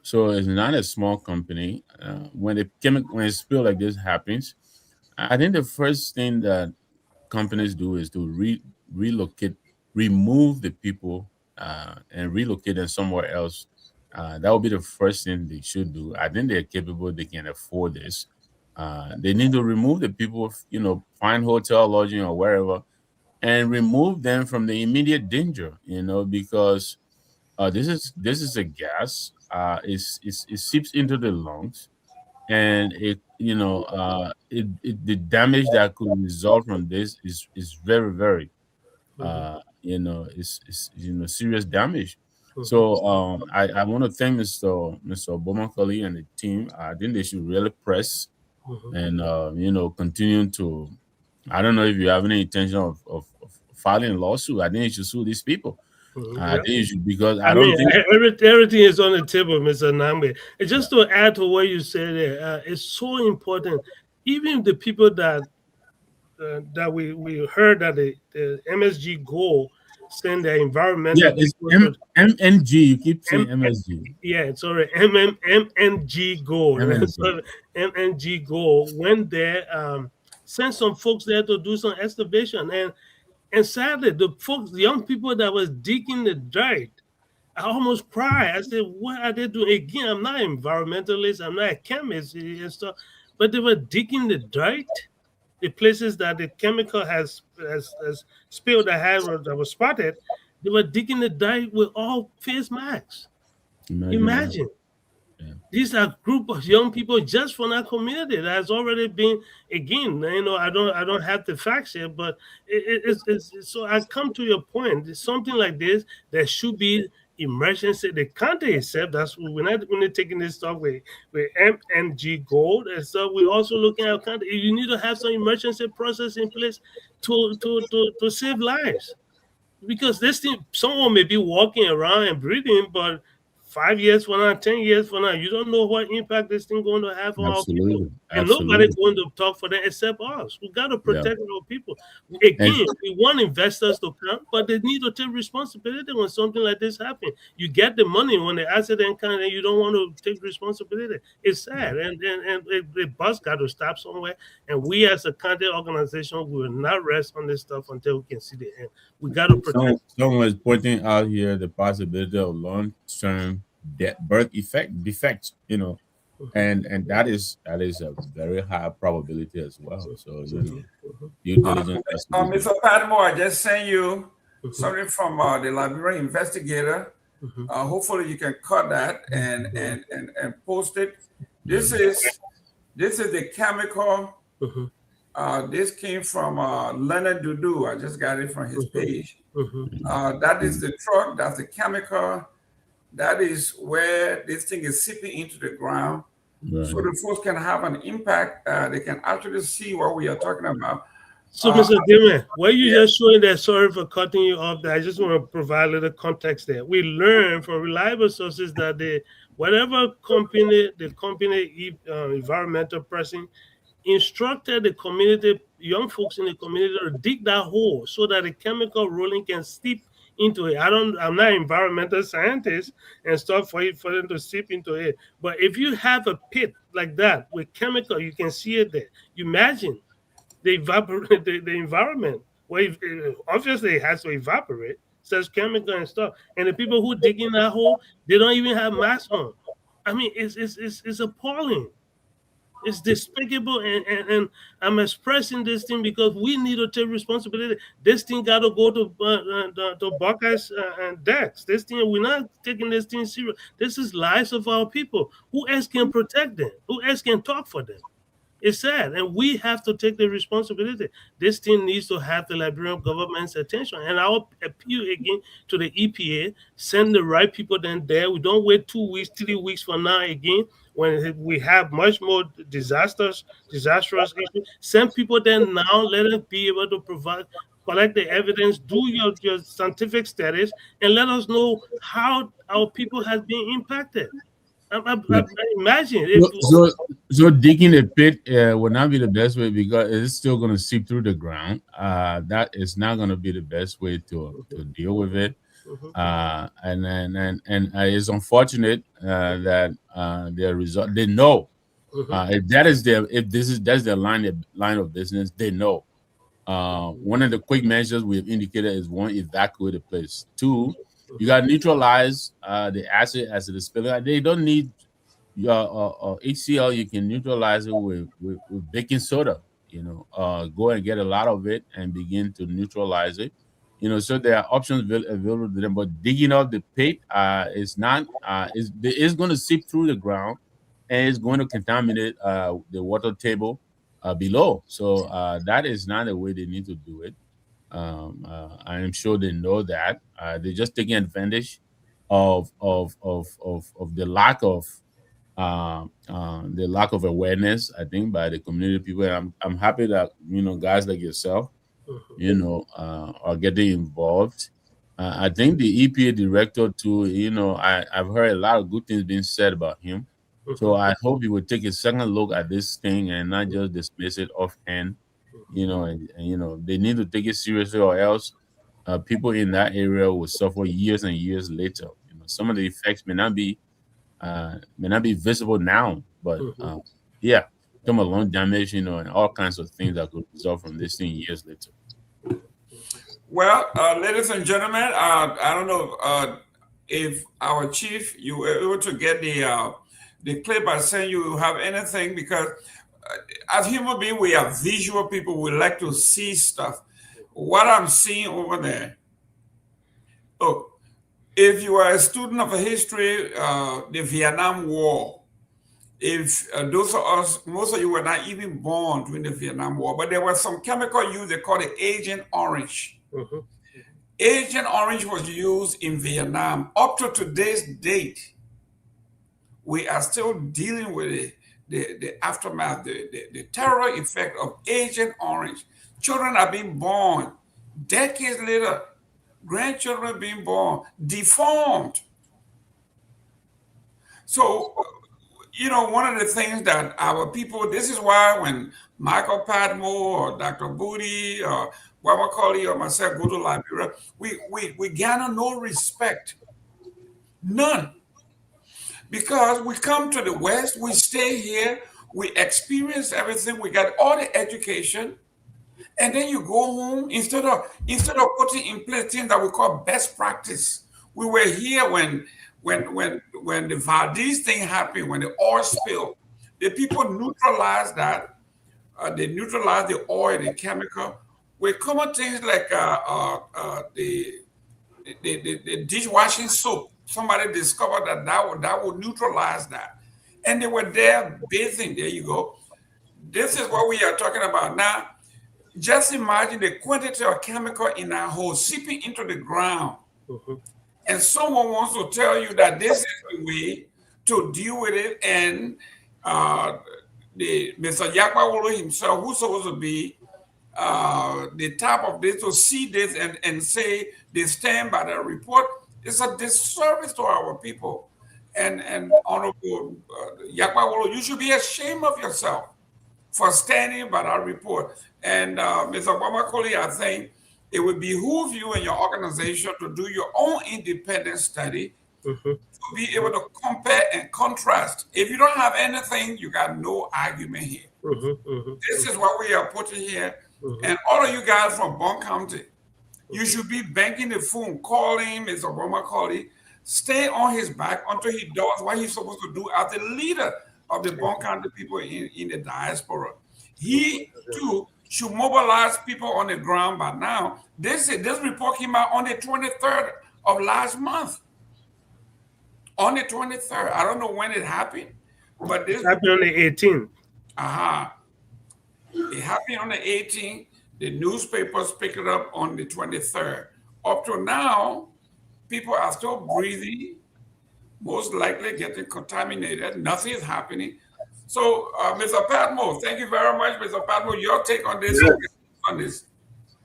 So it's not a small company. When a spill like this happens, I think the first thing that companies do is to remove the people and relocate them somewhere else. That would be the first thing they should do. I think they're capable; they can afford this. They need to remove the people, find hotel lodging or wherever, and remove them from the immediate danger. Because this is a gas. It seeps into the lungs, and the damage that could result from this is very, very serious damage. So I want to thank Mr. Obomakoli and the team. I think they should really press and continue to. I don't know if you have any intention of filing a lawsuit. I think you should sue these people. I think you should, because I don't think everything is on the table, Mr. Nambe. And just to add to what you said there, it's so important. Even the people that we heard that the MSG goal send their environmental. Yeah, it's MNG. You keep saying MSG. Yeah, sorry, MNG goal. MNG goal went there, sent some folks there to do some excavation, and sadly, the young people that was digging the dirt, I almost cried. I said, "What are they doing?" Again, I'm not an environmentalist, I'm not a chemist and stuff, but they were digging the dirt, the places that the chemical has spilled that was spotted. They were digging the dirt with all face masks. Imagine. Yeah. These are a group of young people just from that community that has already been, again, I don't have the facts here, but it's so I come to your point. It's something like this, there should be emergency. The county itself, that's we're not only taking this stuff with MNG gold, and so we're also looking at county. You need to have some emergency process in place to save lives. Because this thing, someone may be walking around and breathing, but 5 years from now, 10 years from now, you don't know what impact this thing going to have on our people. And nobody's going to talk for them except us. We got to protect our people. Again, we want investors to come, but they need to take responsibility when something like this happens. You get the money when the accident comes, and you don't want to take responsibility. It's sad. And the bus got to stop somewhere. And we as a county organization will not rest on this stuff until we can see the end. We got to protect. Someone is pointing out here the possibility of long-term birth defects, and that is a very high probability as well. So due diligence. Mr. Padmore, I just sent you something from the Liberian investigator. Hopefully, you can cut that and post it. This is the chemical This came from Leonard Dudu. I just got it from his page. That is the truck, that's the chemical, that is where this thing is seeping into the ground. So Right. the folks can have an impact. They can actually see what we are talking about. So, Mr. Dillman, what you Yeah. just showing there, sorry for cutting you off there. I just want to provide a little context there. We learn from reliable sources that whatever company, the company environmental person instructed the community, young folks in the community to dig that hole so that the chemical rolling can seep into it. I'm not an environmental scientist and stuff for them to seep into it. But if you have a pit like that with chemical, you can see it there. You imagine they evaporate the environment. Well, obviously it has to evaporate, such chemical and stuff. And the people who dig in that hole, they don't even have masks on. I mean, it's appalling. It's despicable, and I'm expressing this thing because we need to take responsibility. This thing got to go to Buckeyes and Dex. This thing, we're not taking this thing serious. This is lives of our people. Who else can protect them? Who else can talk for them? It's sad, and we have to take the responsibility. This thing needs to have the Liberian government's attention. And I'll appeal again to the EPA, send the right people then there. We don't wait 2 weeks, 3 weeks from now again when we have much more disastrous issues. Send people there now, let them be able to collect the evidence, do your scientific studies, and let us know how our people have been impacted. I imagine if So digging a pit would not be the best way because it's still going to seep through the ground. That is not going to be the best way to deal with it. And it's unfortunate that their result. They know if that's their line of business. They know. One of the quick measures we've indicated is one, evacuate the place. Two, you got to neutralize the acid as it is spilling. They don't need your HCl. You can neutralize it with baking soda. Go and get a lot of it and begin to neutralize it. So there are options available to them. But digging up the pit is not is going to seep through the ground and it's going to contaminate the water table below. So that is not the way they need to do it. I am sure they know that. They're just taking advantage of the lack of awareness, I think, by the community people. And I'm happy that guys like yourself, are getting involved. I think the EPA director too. I've heard a lot of good things being said about him. So I hope he would take a second look at this thing and not just dismiss it offhand. And they need to take it seriously, or else people in that area will suffer years and years later. Some of the effects may not be visible now, but yeah, some of lung damage, and all kinds of things that could result from this thing years later. Well, ladies and gentlemen, I don't know if our chief, you were able to get the clip I sent you, have anything, because as human beings, we are visual people. We like to see stuff. What I'm seeing over there. Look, if you are a student of history, the Vietnam War, if those of us, most of you were not even born during the Vietnam War, but there was some chemical used, they call it Agent Orange. Agent Orange was used in Vietnam. Up to today's date, we are still dealing with it. The aftermath, the terror effect of Agent Orange. Children are being born decades later, grandchildren are being born deformed. So, one of the things that our people, this is why when Michael Padmore or Dr. Booty or Wamakali or myself go to Liberia, we garner no respect. None. Because we come to the West, we stay here, we experience everything, we got all the education, and then you go home instead of putting in place things that we call best practice. We were here when the Valdez thing happened, when the oil spill, the people neutralized that. They neutralized the oil, the chemical, with common things like the dishwashing soap. Somebody discovered that would neutralize that. And they were there bathing. There you go. This is what we are talking about now. Just imagine the quantity of chemical in our hole seeping into the ground. And someone wants to tell you that this is the way to deal with it. And the Mr. Yakwawolo himself, who's supposed to be the top of this, to see this and say they stand by the report, it's a disservice to our people. And Honorable Yakwawolo, you should be ashamed of yourself for standing by that report. And Mr. Bamakoli, I think it would behoove you and your organization to do your own independent study to be able to compare and contrast. If you don't have anything, you got no argument here. This is what we are putting here. And all of you guys from Bond County, you should be banking the phone, calling Mr. Bamakoli, stay on his back until he does what he's supposed to do as the leader of the Bond County people in the diaspora. He too should mobilize people on the ground by now. This report came out on the 23rd of last month. On the 23rd. I don't know when it happened, but this happened on the 18th. It happened on the 18th. The newspapers picked it up on the 23rd. Up to now, people are still breathing, most likely getting contaminated. Nothing is happening. So, Mr. Patmo, thank you very much, Mr. Patmo. Your take on this? Yes. On this?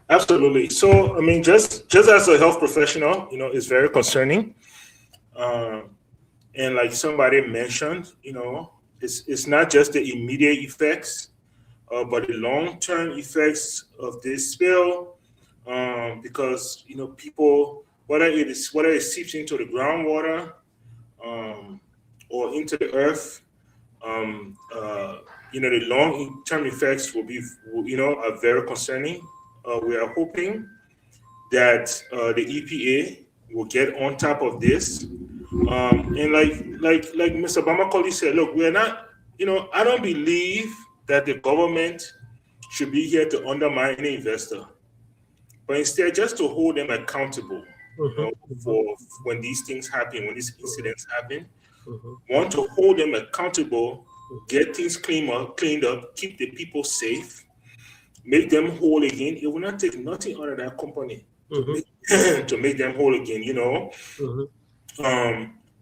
Absolutely. So, I mean, just as a health professional, it's very concerning. And like somebody mentioned, it's not just the immediate effects, but the long-term effects of this spill, because people, whether it seeps into the groundwater or into the earth, the long-term effects are very concerning. We are hoping that the EPA will get on top of this. And like Mr. Bamakoli said, look, we're not, I don't believe that the government should be here to undermine any investor, but instead just to hold them accountable for when these things happen, when these incidents happen. Want to hold them accountable, get things cleaned up, keep the people safe, make them whole again. It will not take nothing out of that company to make them whole again,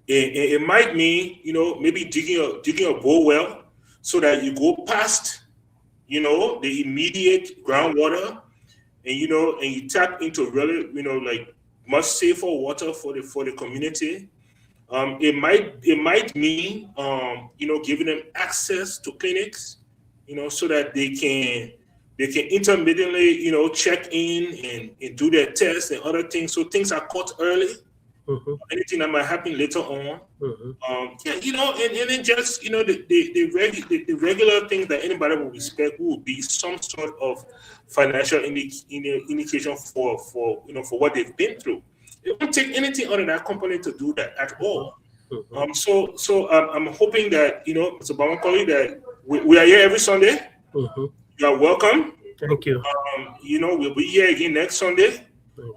It might mean, maybe digging a bore well so that you go past, the immediate groundwater and, and you tap into really, like much safer water for the community. It might mean, giving them access to clinics, so that they can intermittently, check in and do their tests and other things. So things are caught early. Anything that might happen later on. And then just, the regular things that anybody will expect will be some sort of financial indication for what they've been through. It won't take anything out of that company to do that at all. So I'm hoping that, Mr. Bamakoli, that we are here every Sunday. You are welcome. Thank you. We'll be here again next Sunday.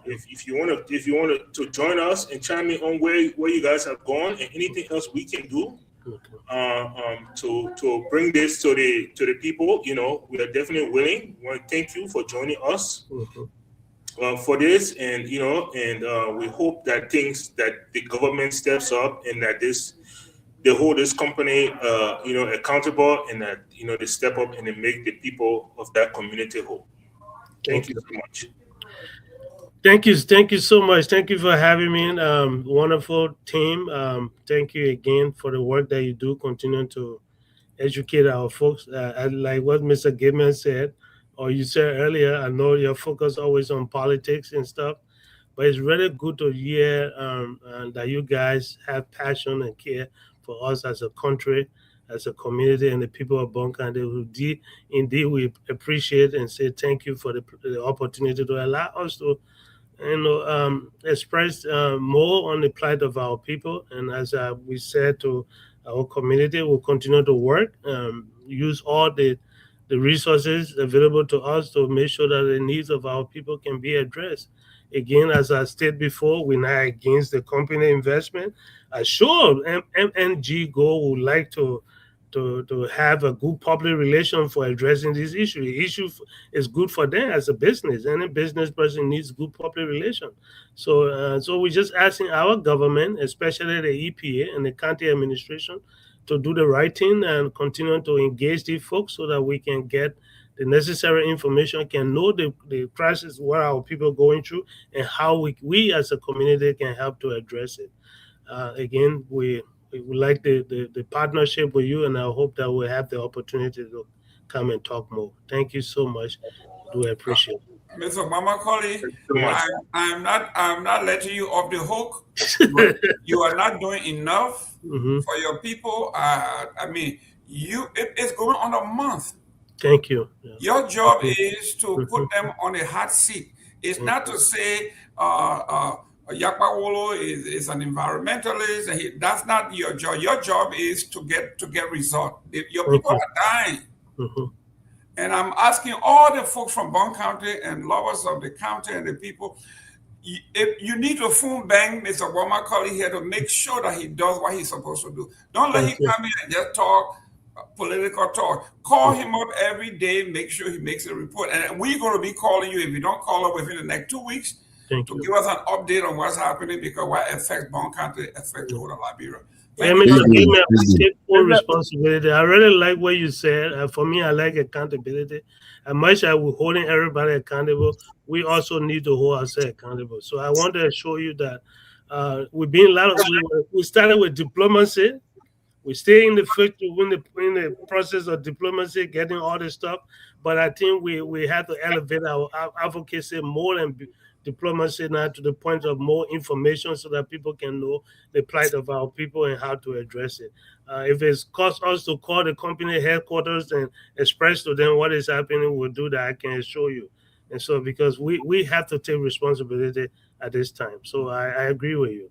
If you want to join us and chime in on where you guys have gone and anything else we can do to bring this to the people, we are definitely willing. We want to thank you for joining us for this, and we hope that the government steps up and that they hold this company accountable, and that they step up and they make the people of that community whole. Thank you so much. Thank you so much. Thank you for having me. Wonderful team. Thank you again for the work that you do. Continue to educate our folks. Like what Mr. Goodman said, or you said earlier, I know your focus always on politics and stuff, but it's really good to hear that you guys have passion and care for us as a country, as a community, and the people of Bond County who indeed we appreciate and say thank you for the opportunity to allow us to express more on the plight of our people. And as we said to our community, we'll continue to work, use all the resources available to us to make sure that the needs of our people can be addressed. Again, as I stated before, we're not against the company investment. Sure, MNG Gold would like to to have a good public relation for addressing this issue. The issue is good for them as a business. Any business person needs good public relation. So we're just asking our government, especially the EPA and the county administration, to do the right thing and continue to engage these folks so that we can get the necessary information, can know the crisis, what our people are going through, and how we as a community can help to address it. Again, we would like the partnership with you, and I hope that we'll have the opportunity to come and talk more. Thank you so much. Do appreciate it. Mr. Mama Colley, so much. I'm not letting you off the hook, but you are not doing enough for your people. I mean, it's going on a month. Thank you. Yeah. Your job is to put them on a hot seat. It's not to say Yakpawolo is an environmentalist. And that's not your job. Your job is to get results. Your people are dying. And I'm asking all the folks from Bond County and lovers of the county and the people, if you need to phone bang Mr. Obama Colley here to make sure that he does what he's supposed to do. Don't let him come in and just talk political talk. Call him up every day, make sure he makes a report. And we're going to be calling you if you don't call up within the next 2 weeks to give us an update on what's happening, because what affects Bond County affects the whole of Liberia. Yeah, Mr. Gamer, we take full responsibility. I really like what you said. For me, I like accountability. As much as we're holding everybody accountable, we also need to hold ourselves accountable. So I want to assure you that we've been we started with diplomacy. We stay in the process of diplomacy, getting all this stuff. But I think we have to elevate our advocacy more than diplomacy now, to the point of more information so that people can know the plight of our people and how to address it. If it's cost us to call the company headquarters and express to them what is happening, we'll do that, I can assure you. And so because we have to take responsibility at this time. So I agree with you.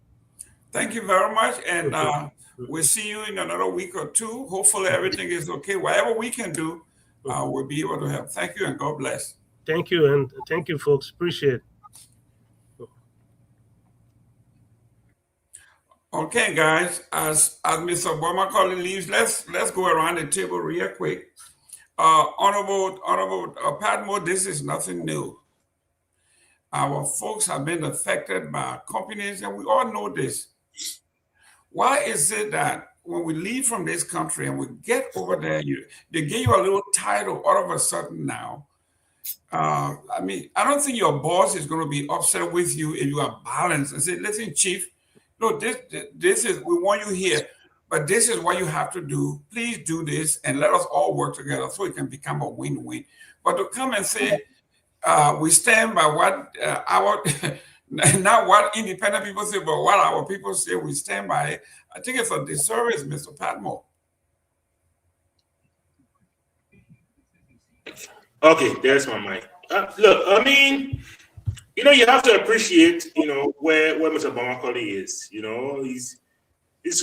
Thank you very much. And we'll see you in another week or two. Hopefully everything is okay. Whatever we can do, we'll be able to help. Thank you and God bless. Thank you, and thank you, folks. Appreciate it. Okay, guys, as Mr. Obama Colley leaves, let's go around the table real quick. Honorable Padmore, this is nothing new. Our folks have been affected by companies, and we all know this. Why is it that when we leave from this country and we get over there, they give you a little title all of a sudden now? I mean, I don't think your boss is going to be upset with you if you are balanced and say, listen, Chief, no, this is, we want you here, but this is what you have to do. Please do this and let us all work together so it can become a win-win. But to come and say, we stand by what not what independent people say, but what our people say, we stand by it. I think it's a disservice, Mr. Padmore. Okay, there's my mic. Look, I mean, you have to appreciate, where Mr. Obama Colley is. He's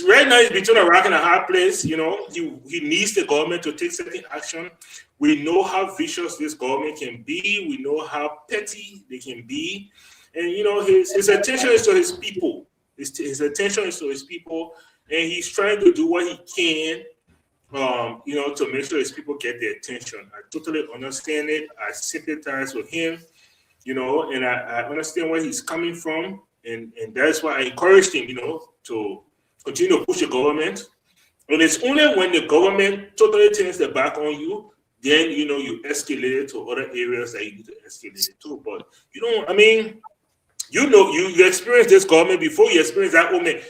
right now, he's between a rock and a hard place. He needs the government to take certain action. We know how vicious this government can be. We know how petty they can be. And, his attention is to his people. His attention is to his people. And he's trying to do what he can, to make sure his people get their attention. I totally understand it. I sympathize with him, and I understand where he's coming from. And that's why I encouraged him, to continue to push the government. And it's only when the government totally turns their back on you, then, you escalate it to other areas that you need to escalate it to. But, you experienced this government before you experienced that old man.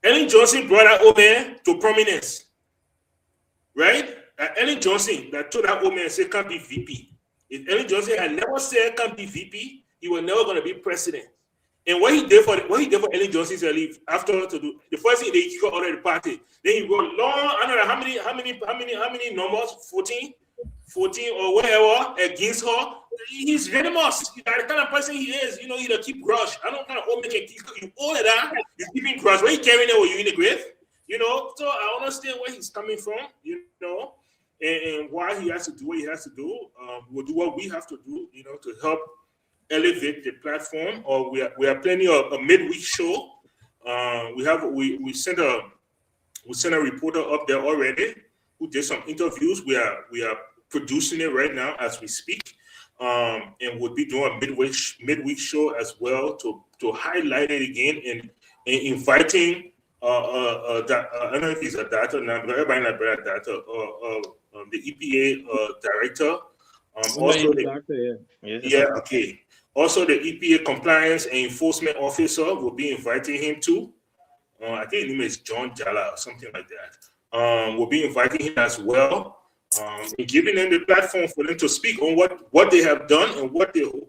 Ellen Johnson brought that old man to prominence, right? Ellen Johnson that told that old man, say, can't be VP. If Ellen Johnson had never said can't be VP, he was never going to be president. And what he did for Ellen Johnson to leave after to do the first thing he got out of the party. Then he wrote long, I don't know how many numbers, 14 or whatever against her. He's venomous. The kind of person he is, he'll keep grudge. I don't kind of old man can keep you all of that. You're keeping grudge. Where you carrying it? Were you in the grave? So I understand where he's coming from, and why he has to do what he has to do. We'll do what we have to do, to help elevate the platform. Or we are planning a midweek show. We sent a reporter up there already, who did some interviews. We are producing it right now as we speak, and we'll be doing a midweek show as well to highlight it again and inviting. I don't know if he's a data now, but everybody not better data. The EPA director. Also, okay. Also, the EPA compliance and enforcement officer will be inviting him too. I think his name is John Jala or something like that. We'll be inviting him as well, and giving them the platform for them to speak on what they have done and what they plan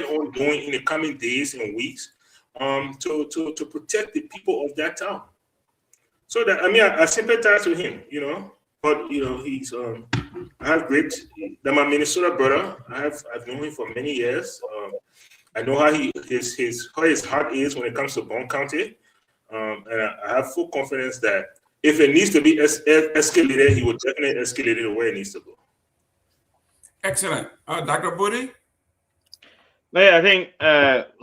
on doing in the coming days and weeks, to protect the people of that town. So that I sympathize with him, but he's I have that's my Minnesota brother. I've known him for many years. I know how his heart is when it comes to Bond County, and I have full confidence that if it needs to be escalated, he will definitely escalate it the way it needs to go. Excellent, Dr. Booty. Yeah, I think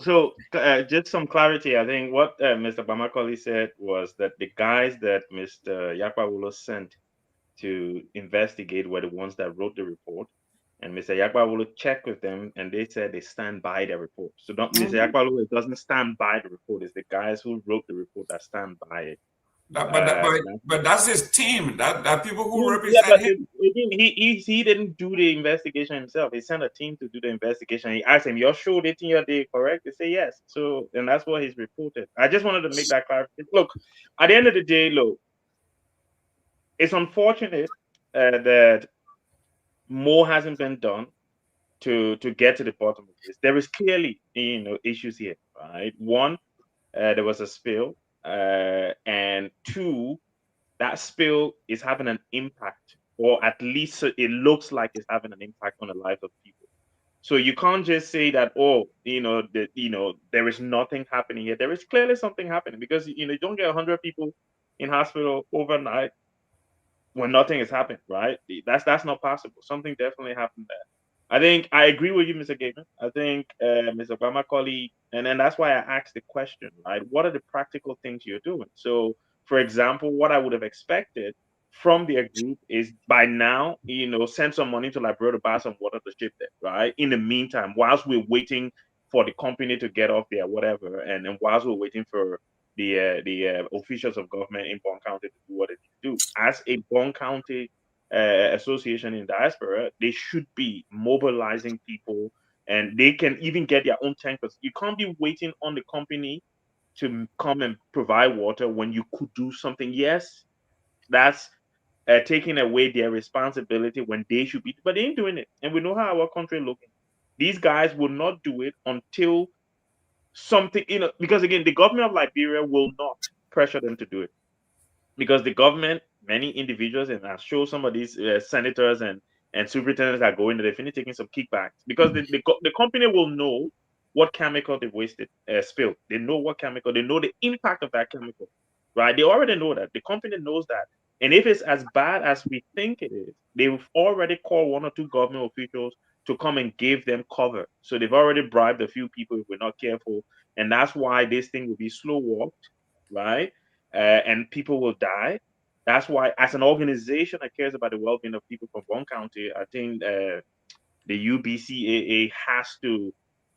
so. Just some clarity. I think what Mr. Bamakoli said was that the guys that Mr. Yakpawulo sent to investigate were the ones that wrote the report, and Mr. Yakpawulo checked with them, and they said they stand by the report. So Mr. Yakpawulo doesn't stand by the report; it's the guys who wrote the report that stand by it. But that's his team. That people who represent him. He didn't do the investigation himself. He sent a team to do the investigation. He asked him, "You're sure they think you're correct?" They say yes. So, and that's what he's reported. I just wanted to make that clarification. Look, at the end of the day, it's unfortunate that more hasn't been done to get to the bottom of this. There is clearly issues here, right? One, there was a spill. And two, that spill is having an impact, or at least it looks like it's having an impact on the life of people. So you can't just say that, there is nothing happening here. There is clearly something happening, because you don't get 100 people in hospital overnight when nothing is happening, right? That's not possible. Something definitely happened there. I think I agree with you, Mr. Gaiman. I think Mr. Bamakoli, and then that's why I asked the question, right? What are the practical things you're doing? So, for example, what I would have expected from their group is by now, send some money to Liberia to buy some water to ship there, right? In the meantime, whilst we're waiting for the company to get off there, whatever, and whilst we're waiting for the officials of government in Bond County to do what they need to do. As a Bond County association in diaspora, they should be mobilizing people, and they can even get their own tankers. You can't be waiting on the company to come and provide water when you could do something. Yes, that's taking away their responsibility when they should be, but they ain't doing it. And we know how our country is looking. These guys will not do it until something, because again, the government of Liberia will not pressure them to do it, because the government, many individuals, and I show some of these senators and superintendents that go in there, they finish taking some kickbacks, because the company will know what chemical they wasted, spilled. They know what chemical, they know the impact of that chemical, right? They already know that. The company knows that. And if it's as bad as we think it is, they've already called one or two government officials to come and give them cover. So they've already bribed a few people if we're not careful. And that's why this thing will be slow walked, right? And people will die. That's why, as an organization that cares about the well-being of people from Bond County, I think the UBCAA has to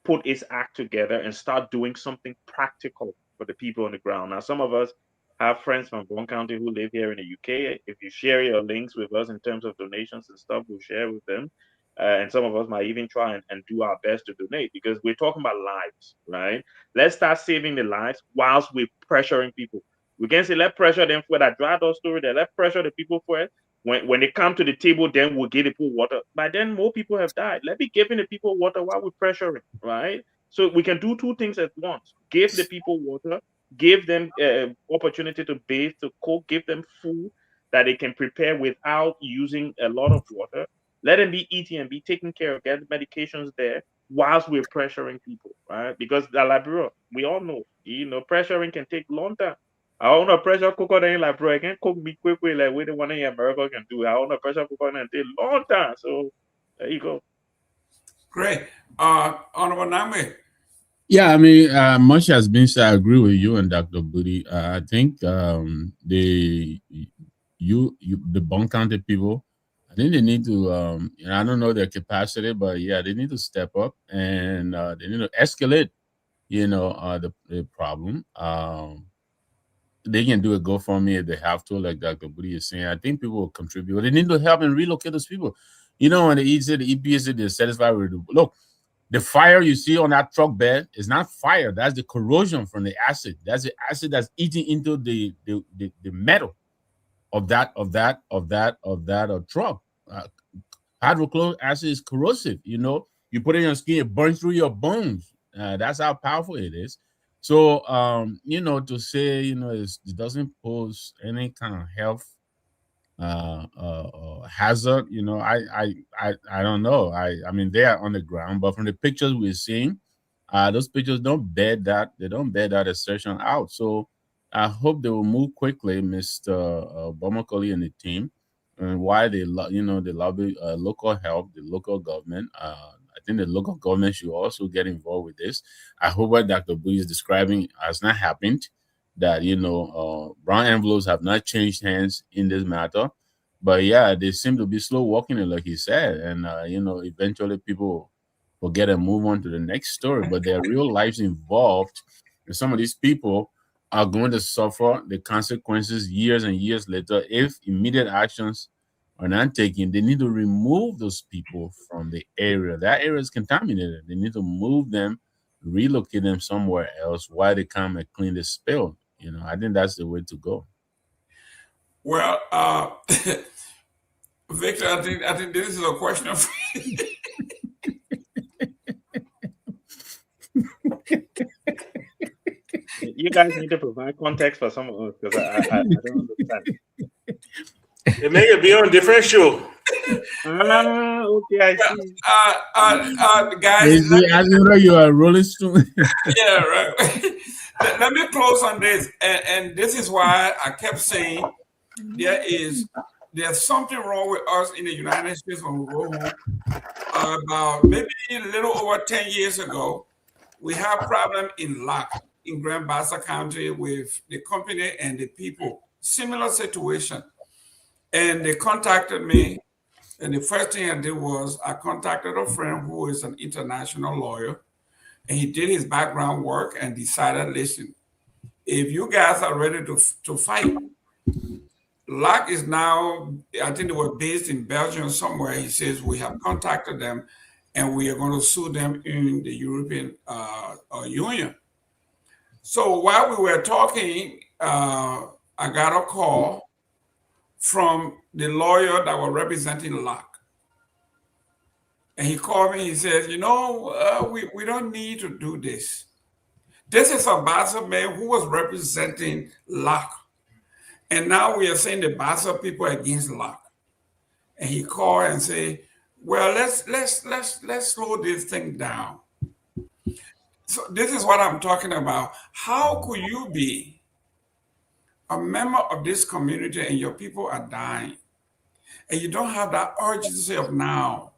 put its act together and start doing something practical for the people on the ground. Now, some of us have friends from Bond County who live here in the UK. If you share your links with us in terms of donations and stuff, we'll share with them. And some of us might even try and do our best to donate, because we're talking about lives, right? Let's start saving the lives whilst we're pressuring people. We can say, let's pressure them for that dry door story there. Let's pressure the people for it. When they come to the table, then we'll give the people water. By then, more people have died. Let's be giving the people water while we're pressuring, right? So we can do two things at once. Give the people water, give them opportunity to bathe, to cook, give them food that they can prepare without using a lot of water. Let them be eating and be taken care of, get medications there whilst we're pressuring people, right? Because the Liberia, we all know, pressuring can take a long time. I want to pressure cooker in Liberia. I can't cook me quickly like we the one in America can do. I want to pressure cooker and take a long time. So there you go. Great. Honorable Name. Yeah, I mean, much has been said. I agree with you and Dr. Booty. I think the Bond County people, I think they need to I don't know their capacity, but yeah, they need to step up and they need to escalate, the problem. They can do a GoFundMe if they have to, like Dr. Budi is saying. I think people will contribute. They need to help and relocate those people. When the EPA said they're satisfied with it. Look, the fire you see on that truck bed is not fire. That's the corrosion from the acid. That's the acid that's eating into the metal of that truck. Hydrochloric acid is corrosive. You put it in your skin, it burns through your bones. That's how powerful it is. So, to say, it doesn't pose any kind of health hazard, I don't know. I mean, they are on the ground, but from the pictures we're seeing, those pictures don't bear that. They don't bear that assertion out. So, I hope they will move quickly, Mr. Bomakoli and the team, and why they lobby local help, the local government. I think the local government should also get involved with this. I hope what Dr. Bui is describing has not happened, that, brown envelopes have not changed hands in this matter. But yeah, they seem to be slow walking it, like he said. And, eventually people will get and move on to the next story. But there are real lives involved. And some of these people are going to suffer the consequences years and years later if immediate actions are not taken. They need to remove those people from the area. That area is contaminated. They need to move them, relocate them somewhere else while they come and clean the spill. I think that's the way to go. Well, Victor, I think this is a question of You guys need to provide context for some of us because I don't understand. It may be on a different show. Okay, I see. Guys, I know you are a Rolling Stone. yeah, right. Let me close on this, and this is why I kept saying there's something wrong with us in the United States when we go home. About maybe a little over 10 years ago, we have problem in Lac in Grand Bassa County with the company and the people. Similar situation. And they contacted me. And the first thing I did was I contacted a friend who is an international lawyer. And he did his background work and decided, listen, if you guys are ready to fight, Lac is now, I think they were based in Belgium somewhere. He says, we have contacted them and we are going to sue them in the European Union. So while we were talking, I got a call from the lawyer that was representing Lac. And he called me, he says, we don't need to do this. This is a Bassa man who was representing Lac. And now we are saying the Bassa people against Lac. And he called and said, well, let's slow this thing down. So this is what I'm talking about. How could you be a member of this community and your people are dying and you don't have that urgency of now?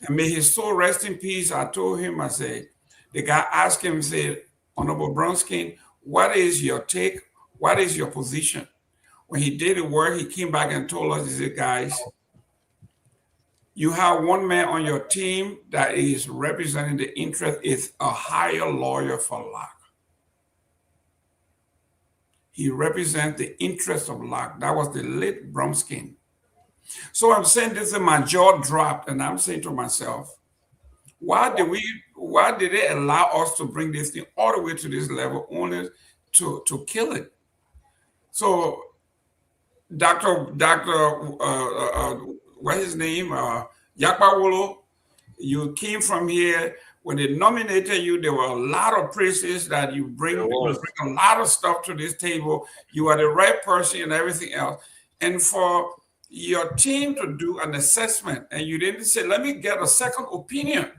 And may his soul rest in peace. I told him, I said, the guy asked him, said, Honorable Bronskin, what is your take? What is your position? When he did the work, he came back and told us, he said, guys, you have one man on your team that is representing the interest, is a higher lawyer for Lac. He represents the interest of Lac. That was the late Bromskin. So I'm saying this, and my jaw dropped, and I'm saying to myself, why did they allow us to bring this thing all the way to this level only to kill it? So Dr. What's his name? Yakpawolo, you came from here. When they nominated you, there were a lot of praises that you bring a lot of stuff to this table. You are the right person and everything else. And for your team to do an assessment, and you didn't say, let me get a second opinion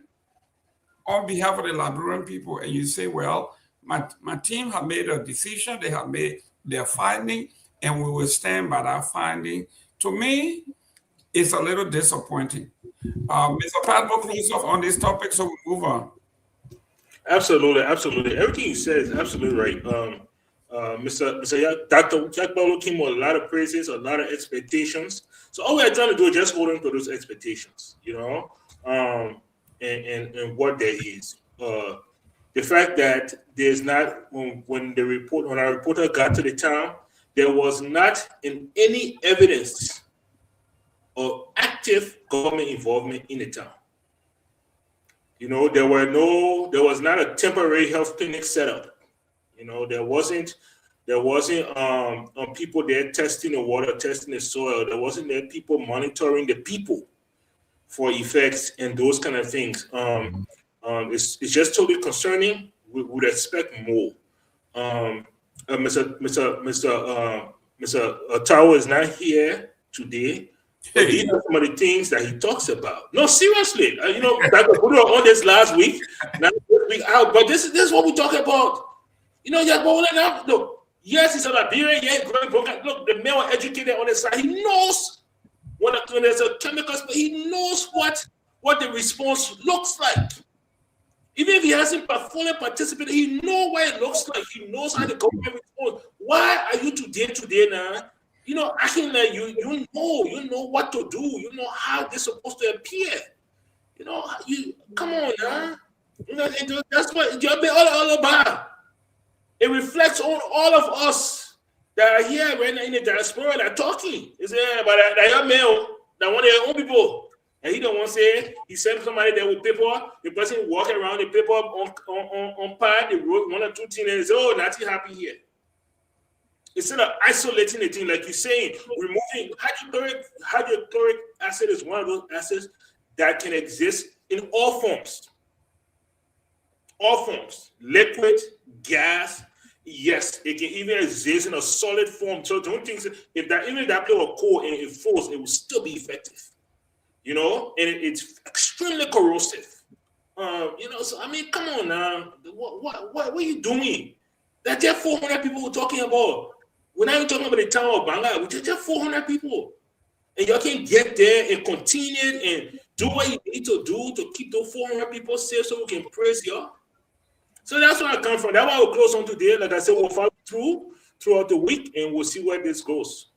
on behalf of the Liberian people. And you say, well, my team have made a decision. They have made their finding, and we will stand by that finding. To me, it's a little disappointing. Mr. Pat will close off on this topic, so we move on. Absolutely. Everything you said is absolutely right. Dr. Jack Paulo came with a lot of praises, a lot of expectations. So all we're trying to do is just hold on to those expectations, and what there is. The fact that there's not, when our reporter got to the town, there was not any evidence of active government involvement in the town. There was not a temporary health clinic set up. There wasn't people there testing the water, testing the soil. There wasn't there people monitoring the people for effects and those kind of things. It's just totally concerning. We would expect more. Mr. Otawa is not here today. But these are some of the things that he talks about. No, seriously. Dr. Budo on this last week, not this week out, but this is what we talk about. Look, yes, he's a Liberian, yeah, growing broken. Look, the man was educated on the side. He knows when there's a chemical, but he knows what the response looks like. Even if he hasn't fully participated, he knows what it looks like. He knows how the government responds. Why are you today now? Acting like you know what to do. You know how they're supposed to appear. You come on, huh? That's what you've been all about. It reflects on all of us that are here right now in the diaspora that are talking. It's but that young male that one of their own people. And he don't want to say he sent somebody there with paper. The person walk around the paper on pad, they wrote one or two things and say, oh, nothing happy here. Instead of isolating the thing, like you're saying, removing hydrochloric acid is one of those acids that can exist in all forms. All forms. Liquid, gas, yes, it can even exist in a solid form. So don't think if that even if that play a coal and it falls, it will still be effective. And it's extremely corrosive. So I mean, come on now. What are you doing? That there are 400 people we're talking about. We're not even talking about the town of Banga. We're just 400 people. And y'all can get there and continue and do what you need to do to keep those 400 people safe so we can praise y'all. So that's where I come from. That's why we'll close on today. Like I said, we'll follow throughout the week and we'll see where this goes.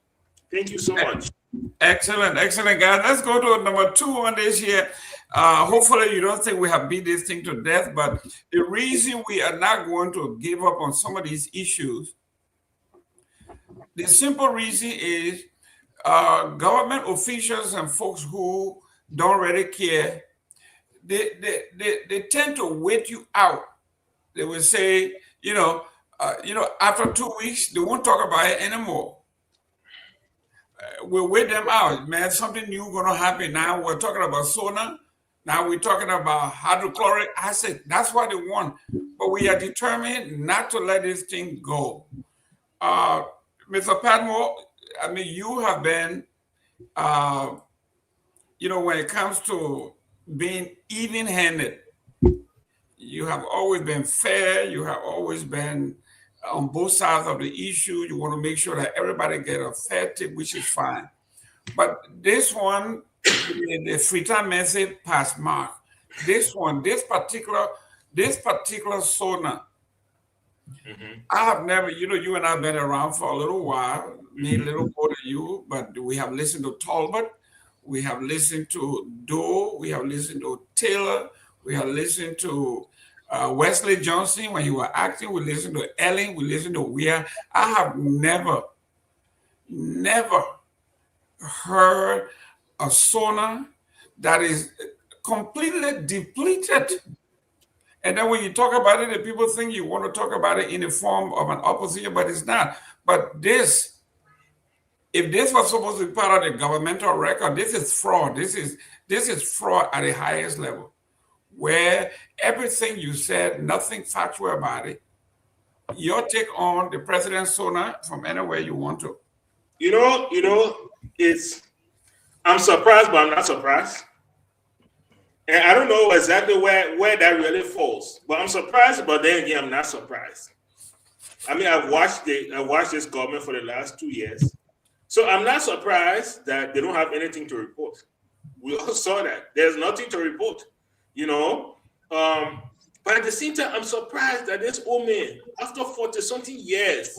Thank you so much. Excellent, guys. Let's go to number 2 on this here. Hopefully you don't think we have beat this thing to death, but the reason we are not going to give up on some of these issues, the simple reason is government officials and folks who don't really care, they tend to wait you out. They will say, after 2 weeks, they won't talk about it anymore. We'll wait them out, man. Something new going to happen now. We're talking about sauna. Now we're talking about hydrochloric acid. That's what they want. But we are determined not to let this thing go. Mr. Padmore, I mean, you have been, when it comes to being even-handed, you have always been fair. You have always been on both sides of the issue. You want to make sure that everybody get a fair tip, which is fine. But this one, the Freetown message past mark. This particular sauna, I have never, you and I have been around for a little while, me a little more than you, but we have listened to Talbot, we have listened to Doe, we have listened to Taylor, we have listened to Wesley Johnson when he was acting, we listened to Ellen, we listened to Weir. I have never heard a sauna that is completely depleted. And then when you talk about it, the people think you want to talk about it in the form of an opposition, but it's not. But if this was supposed to be part of the governmental record, this is fraud. This is fraud at the highest level, where everything you said, nothing factual about it. Your take on the president's sauna from anywhere you want to. I'm surprised, but I'm not surprised. And I don't know exactly where that really falls, but I'm surprised. But then again, I'm not surprised. I mean, I've watched this government for the last 2 years, so I'm not surprised that they don't have anything to report. We all saw that there's nothing to report. But at the same time, I'm surprised that this old man, after 40-something years,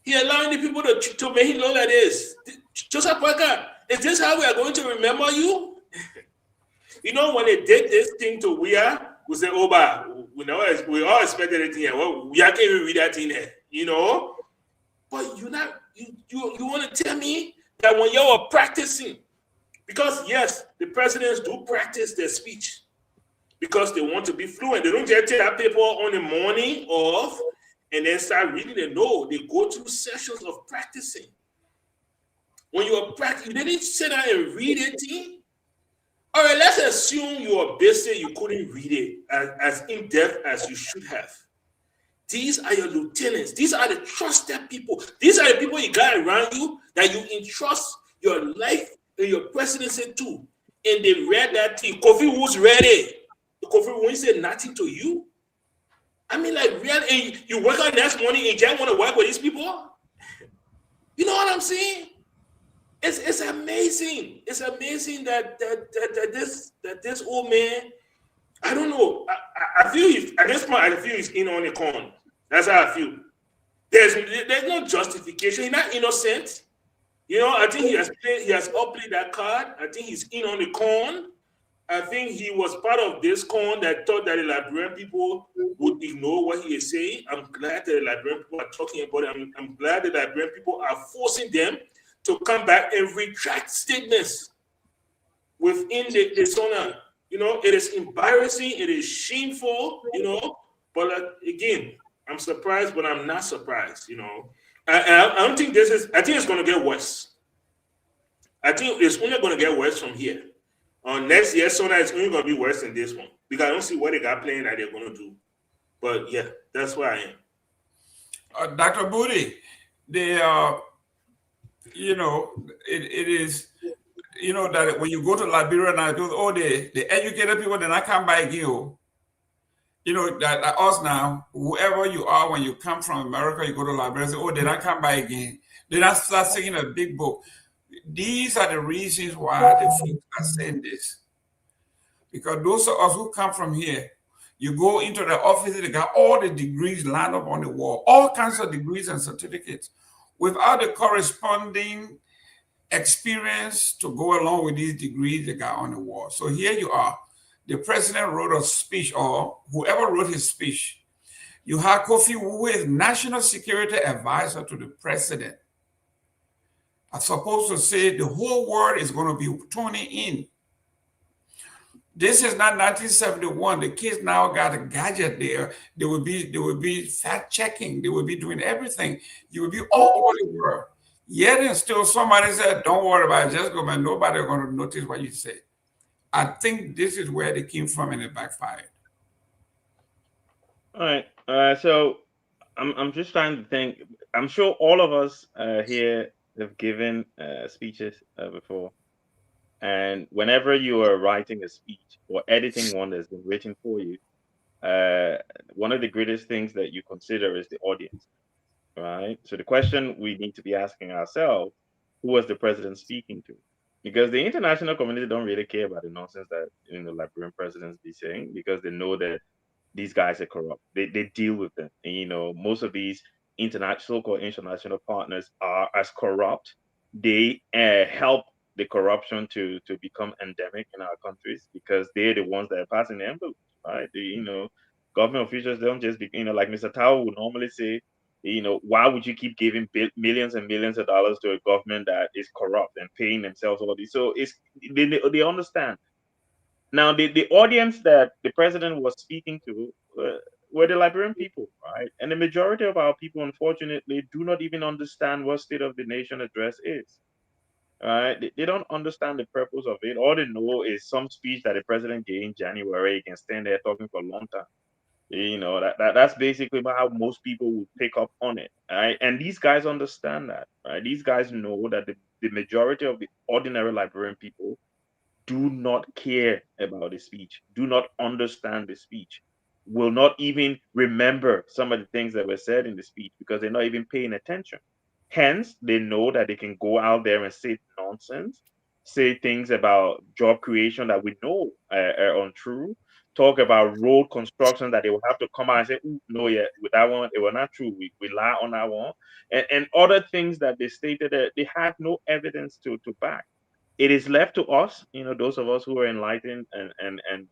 he allowing the people to make him look like this. Joseph Parker, is this how we are going to remember you? You know, when they did this thing to Weir, we say, oh, but we all expected it here. Well, we can't even read that in there, you know? But you want to tell me that when you were practicing, because yes, the presidents do practice their speech because they want to be fluent. They don't just take that paper on the morning off and then start reading it. No, they go through sessions of practicing. When you are practicing, you didn't sit down and read it. All right, let's assume you are busy, you couldn't read it as in-depth as you should have. These are your lieutenants. These are the trusted people. These are the people you got around you that you entrust your life and your presidency to. And they read that thing. Kofi was ready. Kofi won't say nothing to you. I mean, like, really, and you wake up next morning and just want to work with these people? You know what I'm saying? It's amazing. It's amazing that this old man, I don't know. I feel at this point, I feel he's in on the con. That's how I feel. There's no justification. He's not innocent. You know, I think he has outplayed that card. I think he's in on the con. I think he was part of this con that thought that the Liberian people would ignore what he is saying. I'm glad that the Liberian people are talking about it. I'm glad that the Liberian people are forcing them to come back and retract statements within the zona. You know, it is embarrassing. It is shameful, you know. But again, I'm surprised, but I'm not surprised, you know. I don't think I think it's going to get worse. I think it's only going to get worse from here. Next year, Sona is only going to be worse than this one. Because I don't see what they got playing that they're going to do. But yeah, that's where I am. Dr. Booty, you know, it is, you know, that when you go to Liberia now, the educated people, then I come by you. You know, that us now, whoever you are, when you come from America, you go to Liberia, say, oh, did I come by again? Then I start singing a big book. These are the reasons why the folks are saying this. Because those of us who come from here, you go into the office, they got all the degrees lined up on the wall, all kinds of degrees and certificates, without the corresponding experience to go along with these degrees they got on the wall. So here you are. The president wrote a speech, or whoever wrote his speech. You have Kofi, who is National Security Advisor to the president. I'm supposed to say the whole world is going to be tuning in. This is not 1971. The kids now got a gadget there. They will be fact checking. They will be doing everything. You will be all over the world. Yet and still somebody said, don't worry about it, just go, man. Nobody going to notice what you say. I think this is where they came from and it backfired. All right. So I'm just trying to think. I'm sure all of us here have given speeches before. And whenever you are writing a speech or editing one that's been written for you, one of the greatest things that you consider is the audience, right? So the question we need to be asking ourselves, who was the president speaking to? Because the international community don't really care about the nonsense that Liberian presidents be saying, because they know that these guys are corrupt. They deal with them. And, most of these so-called international partners are as corrupt. They help the corruption to become endemic in our countries because they're the ones that are passing the envelope, right? Government officials don't just be, like Mr. Tao would normally say, why would you keep giving millions and millions of dollars to a government that is corrupt and paying themselves all these? So they understand. Now, the audience that the president was speaking to were the Liberian people, right? And the majority of our people, unfortunately, do not even understand what State of the Nation address is. Right? They don't understand the purpose of it. All they know is some speech that the president gave in January. He can stand there talking for a long time. That's basically how most people would pick up on it. Right? And these guys understand that. Right? These guys know that the majority of the ordinary Liberian people do not care about the speech, do not understand the speech, will not even remember some of the things that were said in the speech because they're not even paying attention. Hence, they know that they can go out there and say nonsense, say things about job creation that we know are untrue, talk about road construction that they will have to come out and say, "Ooh, no, yeah, with that one, it was not true. We lie on that one," and other things that they stated that they had no evidence to back. It is left to us, those of us who are enlightened and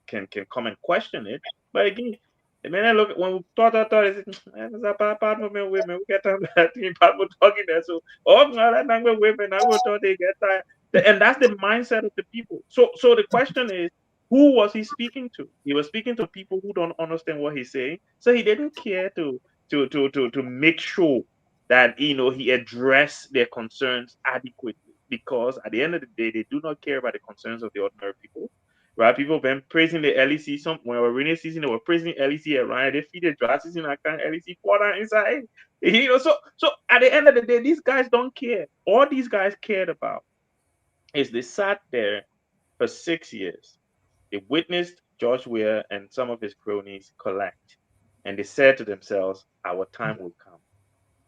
can come and question it. But again, the minute I look at when we thought, it's a part of women, we get time that people talking there. So, oh, no, that number women, I will thought they get that. And that's the mindset of the people. So the question is, who was he speaking to? He was speaking to people who don't understand what he's saying. So he didn't care to make sure that he addressed their concerns adequately, because at the end of the day, they do not care about the concerns of the ordinary people. Right? People have been praising the LEC. Some when we were rainy season, they were praising LEC around. They feed the dry season. I can't LEC pour down inside. So at the end of the day, these guys don't care. All these guys cared about is they sat there for 6 years. They witnessed George Weah and some of his cronies collect, and they said to themselves, "Our time will come."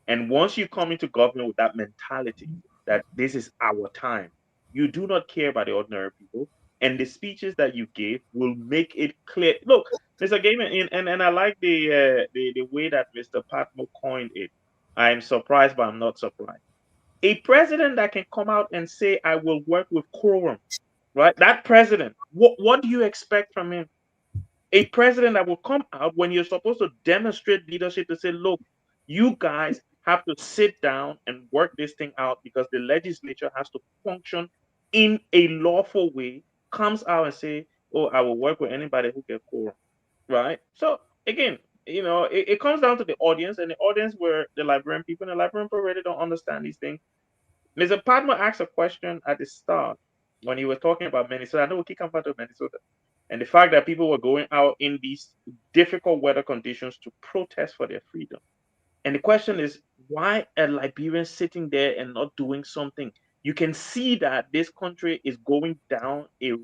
And once you come into government with that mentality that this is our time, you do not care about the ordinary people. And the speeches that you gave will make it clear. Look, Mr. Gaiman, and I like the way that Mr. Patmo coined it. I'm surprised, but I'm not surprised. A president that can come out and say, "I will work with quorum," right? That president, what do you expect from him? A president that will come out when you're supposed to demonstrate leadership to say, "Look, you guys have to sit down and work this thing out because the legislature has to function in a lawful way," comes out and say, "Oh, I will work with anybody who gets quorum," right? So again, it comes down to the audience, and the audience were the Liberian people, and the Liberian people really don't understand these things. Mr. Padma asked a question at the start when he was talking about Minnesota. I know we keep coming back to Minnesota, and the fact that people were going out in these difficult weather conditions to protest for their freedom. And the question is, why are Liberians sitting there and not doing something? You can see that this country is going down a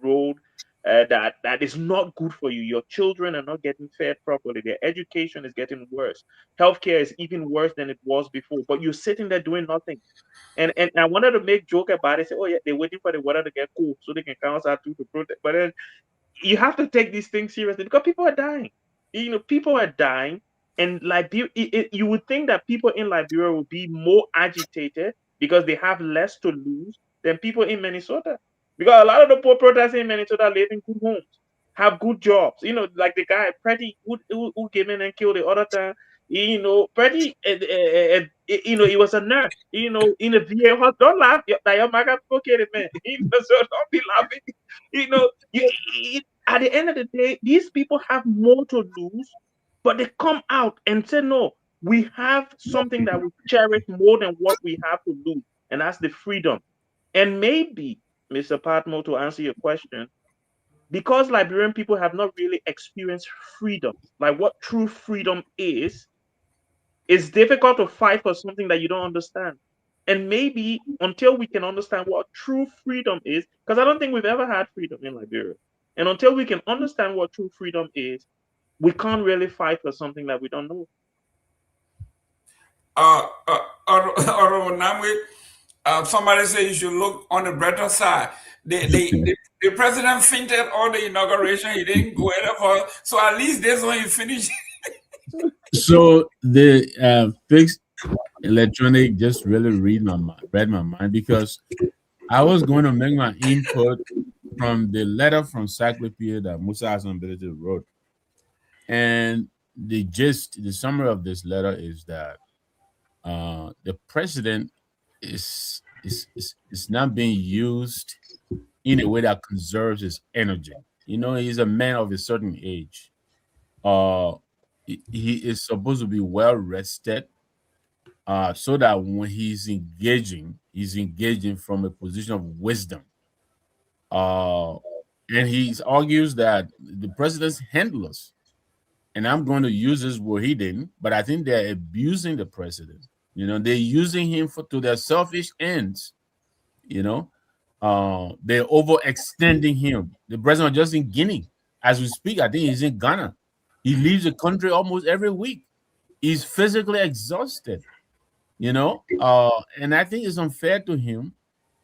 road that is not good for you. Your children are not getting fed properly. Their education is getting worse. Healthcare is even worse than it was before. But you're sitting there doing nothing. And I wanted to make joke about it. Say, "Oh yeah, they're waiting for the weather to get cool so they can come outside to protest." But then you have to take these things seriously because people are dying. People are dying, and Liberia. You would think that people in Liberia would be more agitated because they have less to lose than people in Minnesota. Because a lot of the poor protesters in Minnesota live in good homes, have good jobs. Like the guy Pretty who came in and killed the other time. Pretty. He was a nurse. In a VA hospital. Don't laugh. That your mother it, man. So don't be laughing. At the end of the day, these people have more to lose, but they come out and say, "No, we have something that we cherish more than what we have to lose, and that's the freedom." And maybe, Mr. Patmo, to answer your question, because Liberian people have not really experienced freedom, like what true freedom is, it's difficult to fight for something that you don't understand. And maybe until we can understand what true freedom is, because I don't think we've ever had freedom in Liberia. And until we can understand what true freedom is, we can't really fight for something that we don't know. Somebody said you should look on the better side. The president fainted on the inauguration. He didn't go anywhere. So at least this one you finish. So the fixed electronic just really read my mind, because I was going to make my input from the letter from Cyclopedia that Musa Hassanbility wrote. And the summary of this letter is that the president is not being used in a way that conserves his energy. He's a man of a certain age. He is supposed to be well rested, so that when he's engaging from a position of wisdom. And he argues that the president's handlers, and I'm going to use this word he didn't, but I think they're abusing the president. They're using him to their selfish ends. They're overextending him. The president just in Guinea as we speak. I think he's in Ghana. He leaves the country almost every week. He's physically exhausted. And I think it's unfair to him.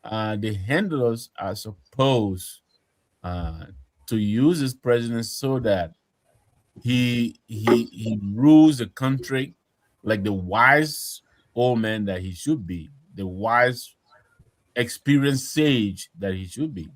The handlers are supposed to use his president so that he rules the country like the wise old man that he should be, the wise, experienced sage that he should be.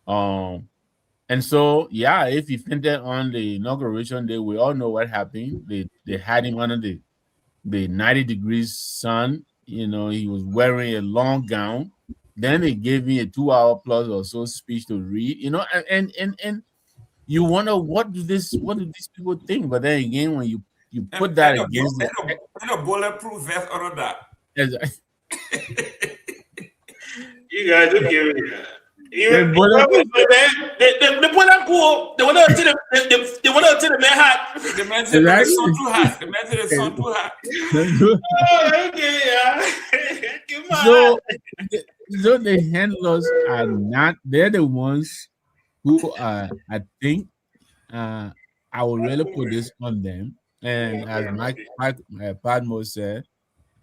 And so, yeah, if he fainted on the inauguration day, we all know what happened. They had him under the 90 degrees sun. You know, he was wearing a long gown. Then they gave me a 2 hour plus or so speech to read. You know, and you wonder what do these people think? But then again, when you put that against and a bulletproof vest under that. You guys are giving me that. They bulletproof. put that cool. They went out to the man hat. The man said the sun too hot. The man said the sun too hot. Oh, okay, yeah. Come on. So the handlers are not. They're the ones who are. I think I will really put this on them. And as Mike Padmo said,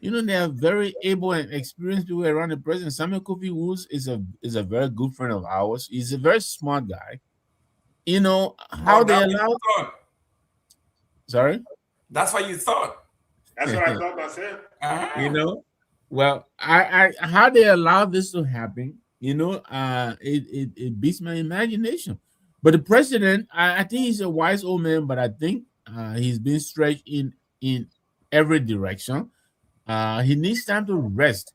you know, they are very able and experienced people around the president. Samuel Kofi Woods is a very good friend of ours. He's a very smart guy. You know how they allow. Sorry, that's what you thought. That's what I thought myself. You know, well, I how they allow this to happen. You know, it beats my imagination. But the president, I think he's a wise old man, but I think he's been stretched in every direction. He needs time to rest.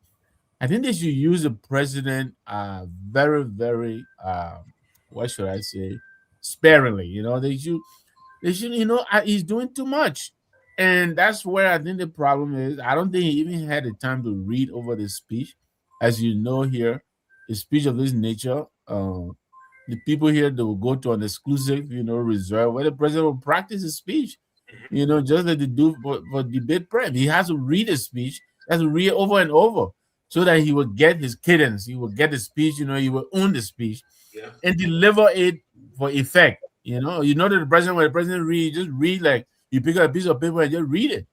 I think they should use the president very, very what should I say, sparingly. You know, they should, you know, he's doing too much. And that's where I think the problem is. I don't think he even had the time to read over the speech. As you know here, a speech of this nature, the people here, they will go to an exclusive, you know, reserve where the president will practice his speech. You know, just like they do for debate prep. He has to read a speech, he has to read it over and over so that he will get his cadence, he will get the speech, you know, he will own the speech and deliver it for effect. You know that the president, when the president read, just read like you pick up a piece of paper and just read it,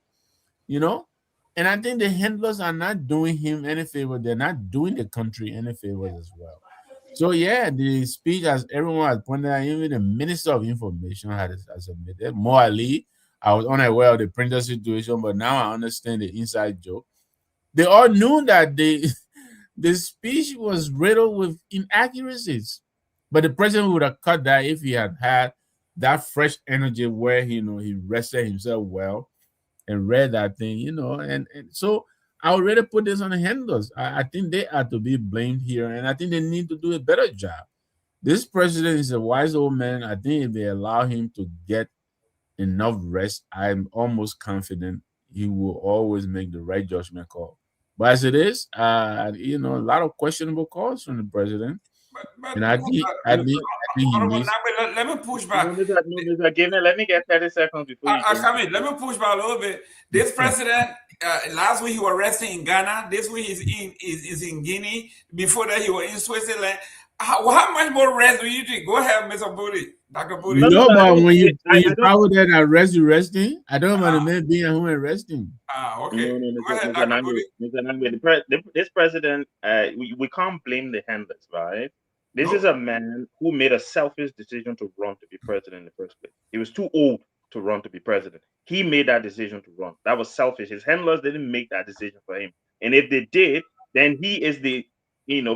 you know. And I think the handlers are not doing him any favor. They're not doing the country any favors as well. So yeah, the speech, as everyone has pointed out, even the Minister of Information has admitted. Mo Ali, I was unaware of the printer situation, but now I understand the inside joke. They all knew that the speech was riddled with inaccuracies, but the president would have cut that if he had that fresh energy where he rested himself well and read that thing, you know. And so I already put this on the handlers. I think they are to be blamed here, and I think they need to do a better job. This president is a wise old man. I think if they allow him to get enough rest, I'm almost confident he will always make the right judgment call. But as it is, you know, a lot of questionable calls from the president. But And I think he needs. let me push back. Let me get 30 seconds before you come in. Let me push back a little bit. This president, last week he was resting in Ghana. This week is in Guinea. Before that, he was in Switzerland. How much more rest do you think? Go ahead, Mr. Booty, Dr. Booty. You know about when you travel there and you're resting? I don't know about the man being at home and resting. Okay. No, Go ahead, Dr. Booty. This president, we can't blame the handlers, right? This is a man who made a selfish decision to run to be president in the first place. He was too old to run to be president. He made that decision to run. That was selfish. His handlers didn't make that decision for him. And if they did, then he is the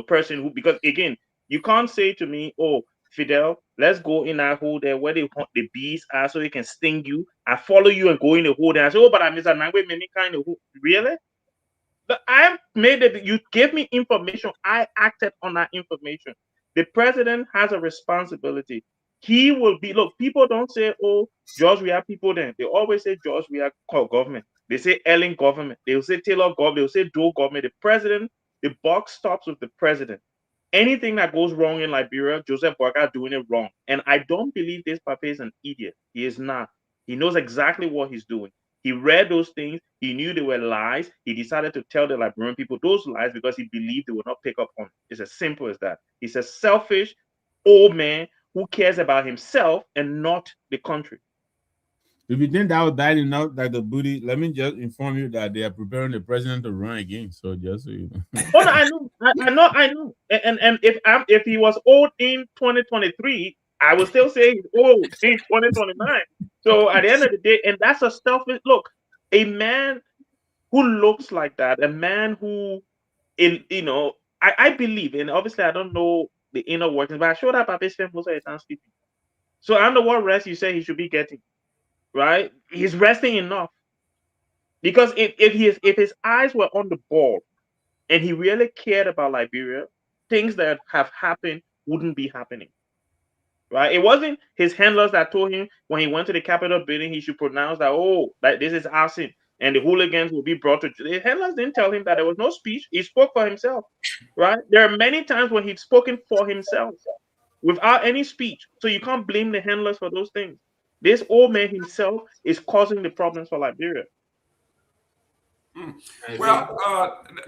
person who, because again, you can't say to me, oh, Fidel, let's go in that hole there where the bees are so they can sting you. I follow you and go in the hole there. I say, oh, but I'm Mr. Nangwe, many kind of hole. Really? But I made it. You gave me information. I acted on that information. The president has a responsibility. He will be, look, people don't say, oh, George, we have people then. They always say, George, we are called government. They say Ellen government. They will say Taylor government. They will say Doe government. The president, the buck stops with the president. Anything that goes wrong in Liberia, Joseph Boakai doing it wrong. And I don't believe this Papa is an idiot. He is not. He knows exactly what he's doing. He read those things. He knew they were lies. He decided to tell the Liberian people those lies because he believed they would not pick up on it. It's as simple as that. He's a selfish old man who cares about himself and not the country. If you think that was bad enough, like the Booty, let me just inform you that they are preparing the president to run again. So just so you know. Oh, no, I know. And if he was old in 2023, I will still say he's old in 2029. So at the end of the day, and that's a selfish look. A man who looks like that, a man who, I believe, and obviously I don't know the inner workings, but I showed up at this most of the time sleeping. So I don't know what rest you say he should be getting, right? He's resting enough. Because if his eyes were on the ball and he really cared about Liberia, things that have happened wouldn't be happening. Right? It wasn't his handlers that told him when he went to the Capitol building he should pronounce that this is arson and the hooligans will be brought to. The handlers didn't tell him that there was no speech. He spoke for himself. Right? There are many times when he's spoken for himself without any speech. So you can't blame the handlers for those things. This old man himself is causing the problems for Liberia. Well,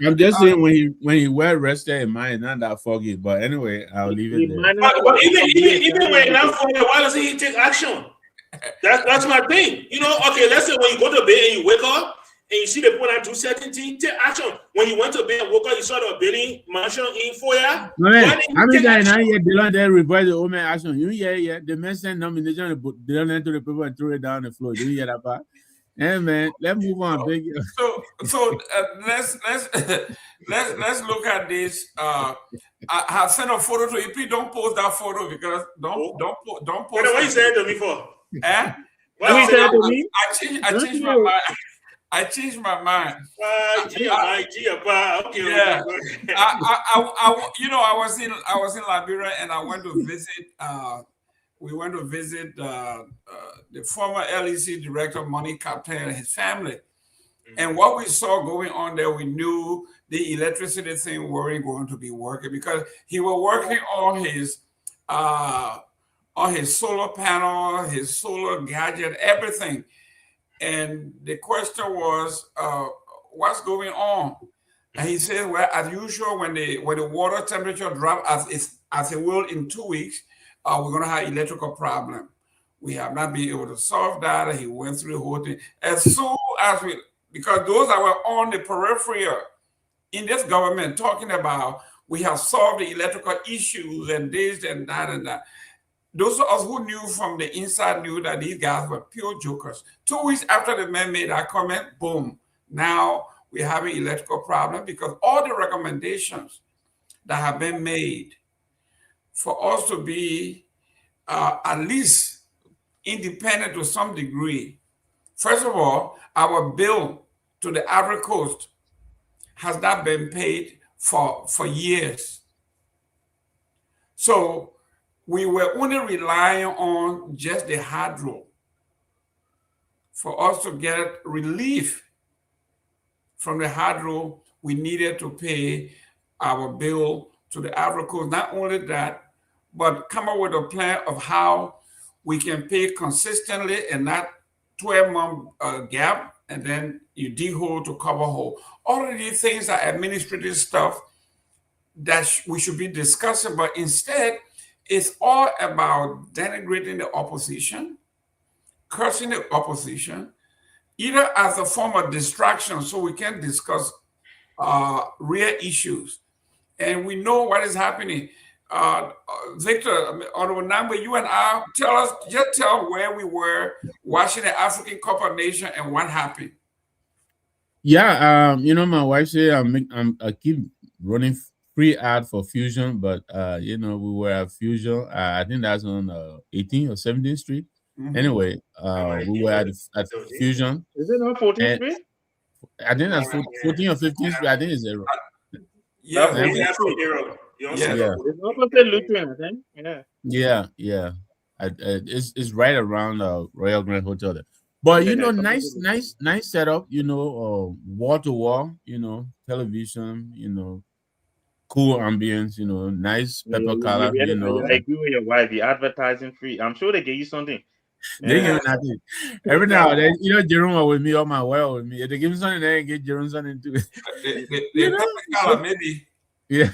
I'm just saying when he well rested in mind, not that foggy. But anyway, I'll leave it there. But even when not foggy, why doesn't he take action? That's my thing. Okay, let's say when you go to bed and you wake up and you see the people that do certain things, take action. When you went to bed and woke up, you saw the building mansion in Foya. I mean, they report the old man action. Yeah. The man sent nomination, they don't enter the paper and throw it down the floor. Do you hear that part? Hey man, let's move on, big. So let's look at this. I have sent a photo to you. Please don't post that photo because don't post. What you saying to me for? What you saying to me? I changed my mind. I changed my mind. Okay. Yeah. I was in Liberia and I went to visit. We went to visit the former LEC director, Money Captain, and his family. And what we saw going on there, we knew the electricity thing weren't going to be working because he was working on his solar panel, his solar gadget, everything. And the question was, what's going on? And he said, well, as usual, when the water temperature drops as it will in 2 weeks, we're going to have electrical problem. We have not been able to solve that. He went through the whole thing. As soon as because those that were on the periphery in this government talking about we have solved the electrical issues and this and that and that. Those of us who knew from the inside knew that these guys were pure jokers. 2 weeks after the man made that comment, boom, now we have an electrical problem because all the recommendations that have been made for us to be at least independent to some degree. First of all, our bill to the Ivory Coast has not been paid for years. So we were only relying on just the hydro for us to get relief from the hydro. We needed to pay our bill to the Ivory Coast. Not only that, but come up with a plan of how we can pay consistently and not 12-month gap, and then you dig hole to cover hole. All of these things are administrative stuff that we should be discussing, but instead, it's all about denigrating the opposition, cursing the opposition, either as a form of distraction so we can discuss real issues. And we know what is happening. Victor, Onwunambe, you and I, tell where we were watching the African Cup of Nations and what happened. Yeah, my wife said I keep running free ad for Fusion, but we were at Fusion. I think that's on 18th or 17th Street. Mm-hmm. Anyway, we were at Fusion. Is it not 14th Street? I think that's 14th or 15th Street. I think it's zero. Yeah, it's opposite Lutheran, I think. Yeah. It's right around Royal Grand Hotel there. But nice setup. Wall to wall. Television. Cool ambience. Nice pepper color. I agree with your wife. The advertising free. I'm sure they give you something. They give me nothing. Every now and then, Jerome was with me or my wife with me. If they give me something, they get Jerome something too. Maybe. Yeah.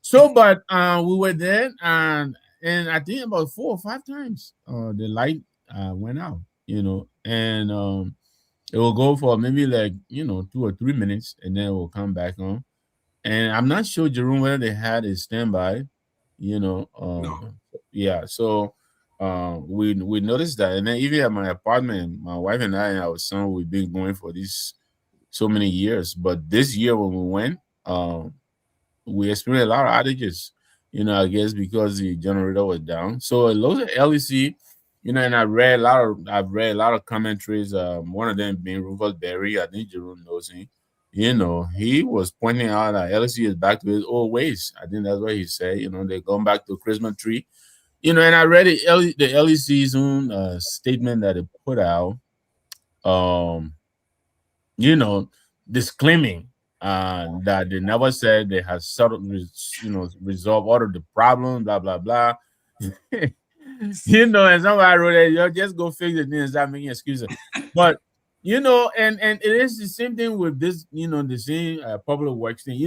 So, but we were there, and I think about 4 or 5 times the light went out, and it will go for maybe 2 or 3 minutes, and then it will come back on. And I'm not sure, Jerome, whether they had a standby, No. Yeah. So we noticed that, and then even at my apartment, my wife and I and our son, we've been going for these so many years. But this year when we went, we experienced a lot of outages. I guess because the generator was down. So a lot of LEC, and I've read a lot of commentaries. One of them being Rufus Berry. I think Jerome knows him. He was pointing out that LEC is back to his old ways. I think that's what he said. They're going back to Christmas tree. And I read the LEC's own statement that they put out. Um, disclaiming that they never said they had settled, resolved all of the problems, blah blah blah. And somebody wrote it, just go fix it and start making excuses. But and it is the same thing with this, the same public works thing.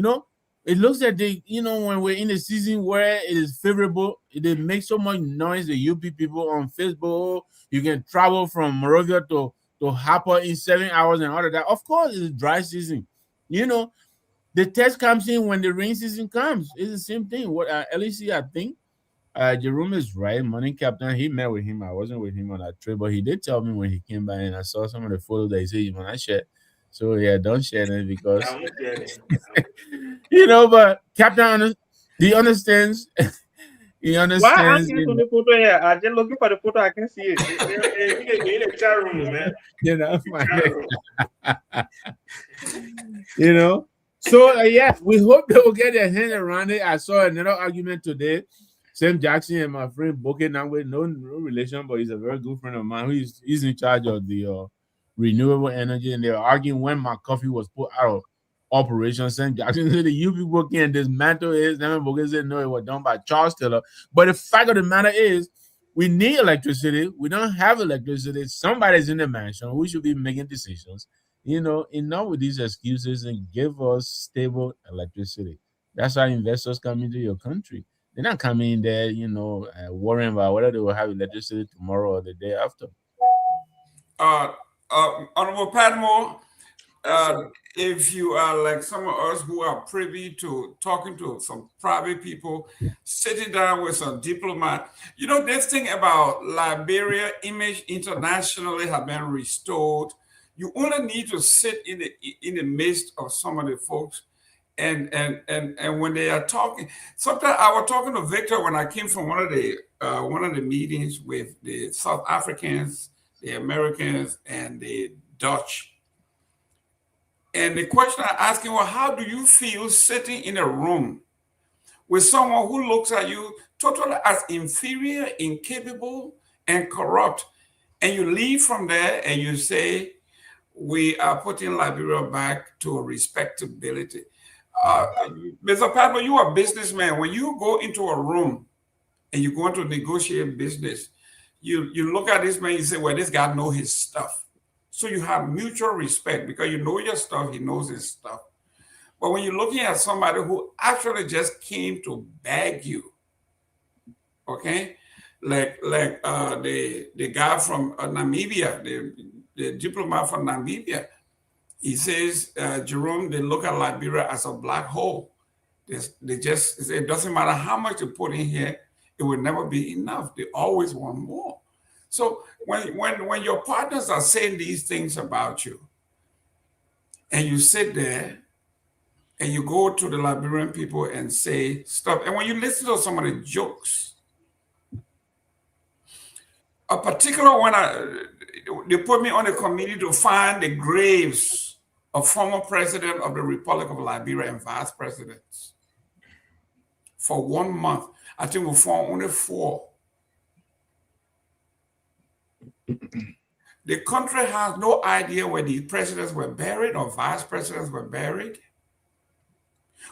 It looks like when we're in a season where it is favorable, they make so much noise. The UP people on Facebook, you can travel from Morovia to Harper in 7 hours and all of that. Of course, it's dry season. The test comes in when the rain season comes. It's the same thing. What LEC, I think, Jerome is right. Morning Captain, he met with him. I wasn't with him on that trip, but he did tell me when he came by, and I saw some of the photos that he said, when I share. So yeah, don't share them because but Captain, he understands. He Why understands. asking for the photo here? I'm just looking for the photo. I can see it. In the chat room, man. So yeah, we hope they will get their hand around it. I saw another argument today. Sam Jackson and my friend Boke Nangwe, no relation, but he's a very good friend of mine. He's in charge of the renewable energy, and they were arguing when my coffee was put out of operation. Sam Jackson said the you people can dismantle it. Then Boke said no, it was done by Charles Taylor. But the fact of the matter is, we need electricity. We don't have electricity. Somebody's in the mansion. We should be making decisions. Enough with these excuses and give us stable electricity. That's why investors come into your country. They're not coming in there, worrying about whether they will have electricity tomorrow or the day after. Honorable Padmore, if you are like some of us who are privy to talking to some private people, sitting down with some diplomat, this thing about Liberia image internationally have been restored. You only need to sit in the midst of some of the folks, and when they are talking. Sometimes I was talking to Victor when I came from one of the meetings with the South Africans, the Americans, and the Dutch. And the question I asked him was, how do you feel sitting in a room with someone who looks at you totally as inferior, incapable, and corrupt, and you leave from there and you say, we are putting Liberia back to respectability. Mr. Padmore, you are a businessman. When you go into a room and you go to negotiate business, you look at this man, you say, well, this guy knows his stuff. So you have mutual respect because you know your stuff, he knows his stuff. But when you're looking at somebody who actually just came to beg you, okay, like the guy from Namibia, the diplomat from Namibia, he says, Jerome, they look at Liberia as a black hole. They just say it doesn't matter how much you put in here, it will never be enough. They always want more. So when your partners are saying these things about you, and you sit there and you go to the Liberian people and say stuff, and when you listen to some of the jokes, a particular one, they put me on a committee to find the graves of former president of the Republic of Liberia and vice presidents. For 1 month, I think we found only 4. The country has no idea where the presidents were buried or vice presidents were buried.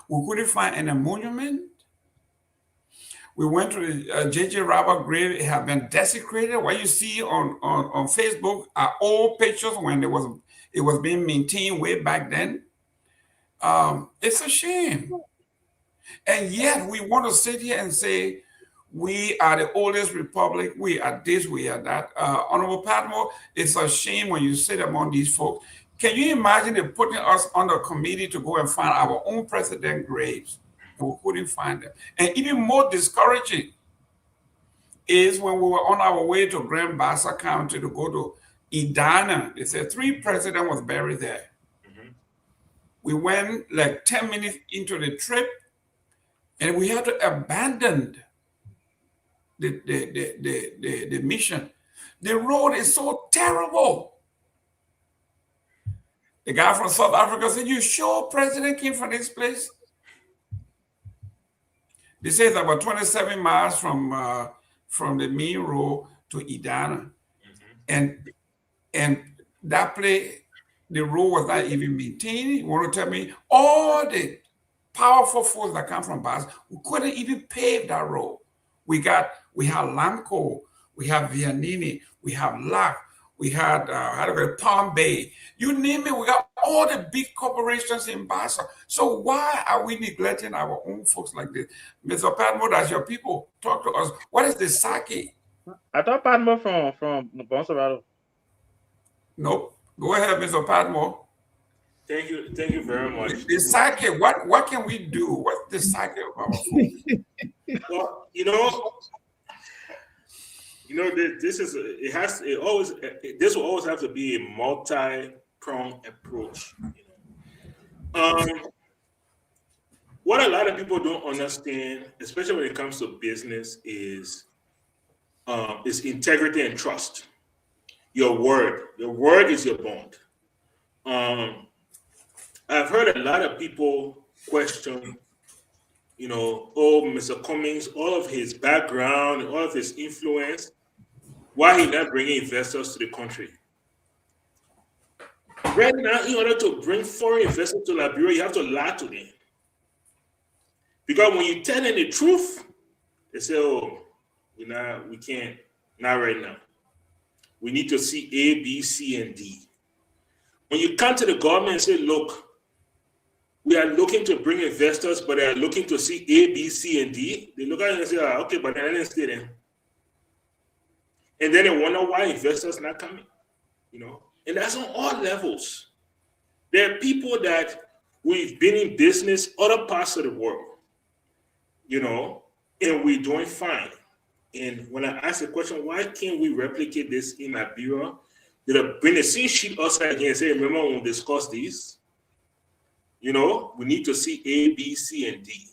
We couldn't find any monument. We went to the J.J. Robert grave. It had been desecrated. What you see on Facebook are old pictures when it was being maintained way back then. It's a shame. And yet we want to sit here and say, we are the oldest republic. We are this, we are that. Honorable Padmore, it's a shame when you sit among these folks. Can you imagine them putting us on a committee to go and find our own president graves? And we couldn't find them. And even more discouraging is when we were on our way to Grand Bassa County to go to Idana. They said 3 presidents was buried there. We went like 10 minutes into the trip, and we had to abandon the mission. The road is so terrible. The guy from South Africa said, "You sure President came from this place?" They say it's about 27 miles from the main road to Idana. And that place, the road was not even maintained. You want to tell me all the powerful forces that come from Bas, we couldn't even pave that road. We have Lamco, we have Vianini, we have LAC, we had Palm Bay. You name it, we got all the big corporations in Bassa. So why are we neglecting our own folks like this? Mr. Padmore, as your people talk to us, what is the sake? I thought Padmore from Bonserrado. Nope. Go ahead, Mr. Padmore. Thank you very much. The sake, what can we do? What's the sake of our folks? Well, this will always have to be a multi-pronged approach. What a lot of people don't understand, especially when it comes to business, is integrity and trust. Your word is your bond. I've heard a lot of people question, Mr. Cummings, all of his background, all of his influence, why he not bringing investors to the country. Right now, in order to bring foreign investors to Liberia, you have to lie to them. Because when you tell them the truth, they say, "Oh, we can't, not right now. We need to see A, B, C, and D." When you come to the government and say, "Look, we are looking to bring investors, but they are looking to see A, B, C, and D," they look at it and say, "Okay, but I didn't stay there." And then they wonder why investors not coming, And that's on all levels. There are people that we've been in business other parts of the world, and we're doing fine. And when I ask the question, why can't we replicate this in Liberia? They'll bring the same sheet outside again and say, "Remember when we discussed these? We need to see A, B, C, and D."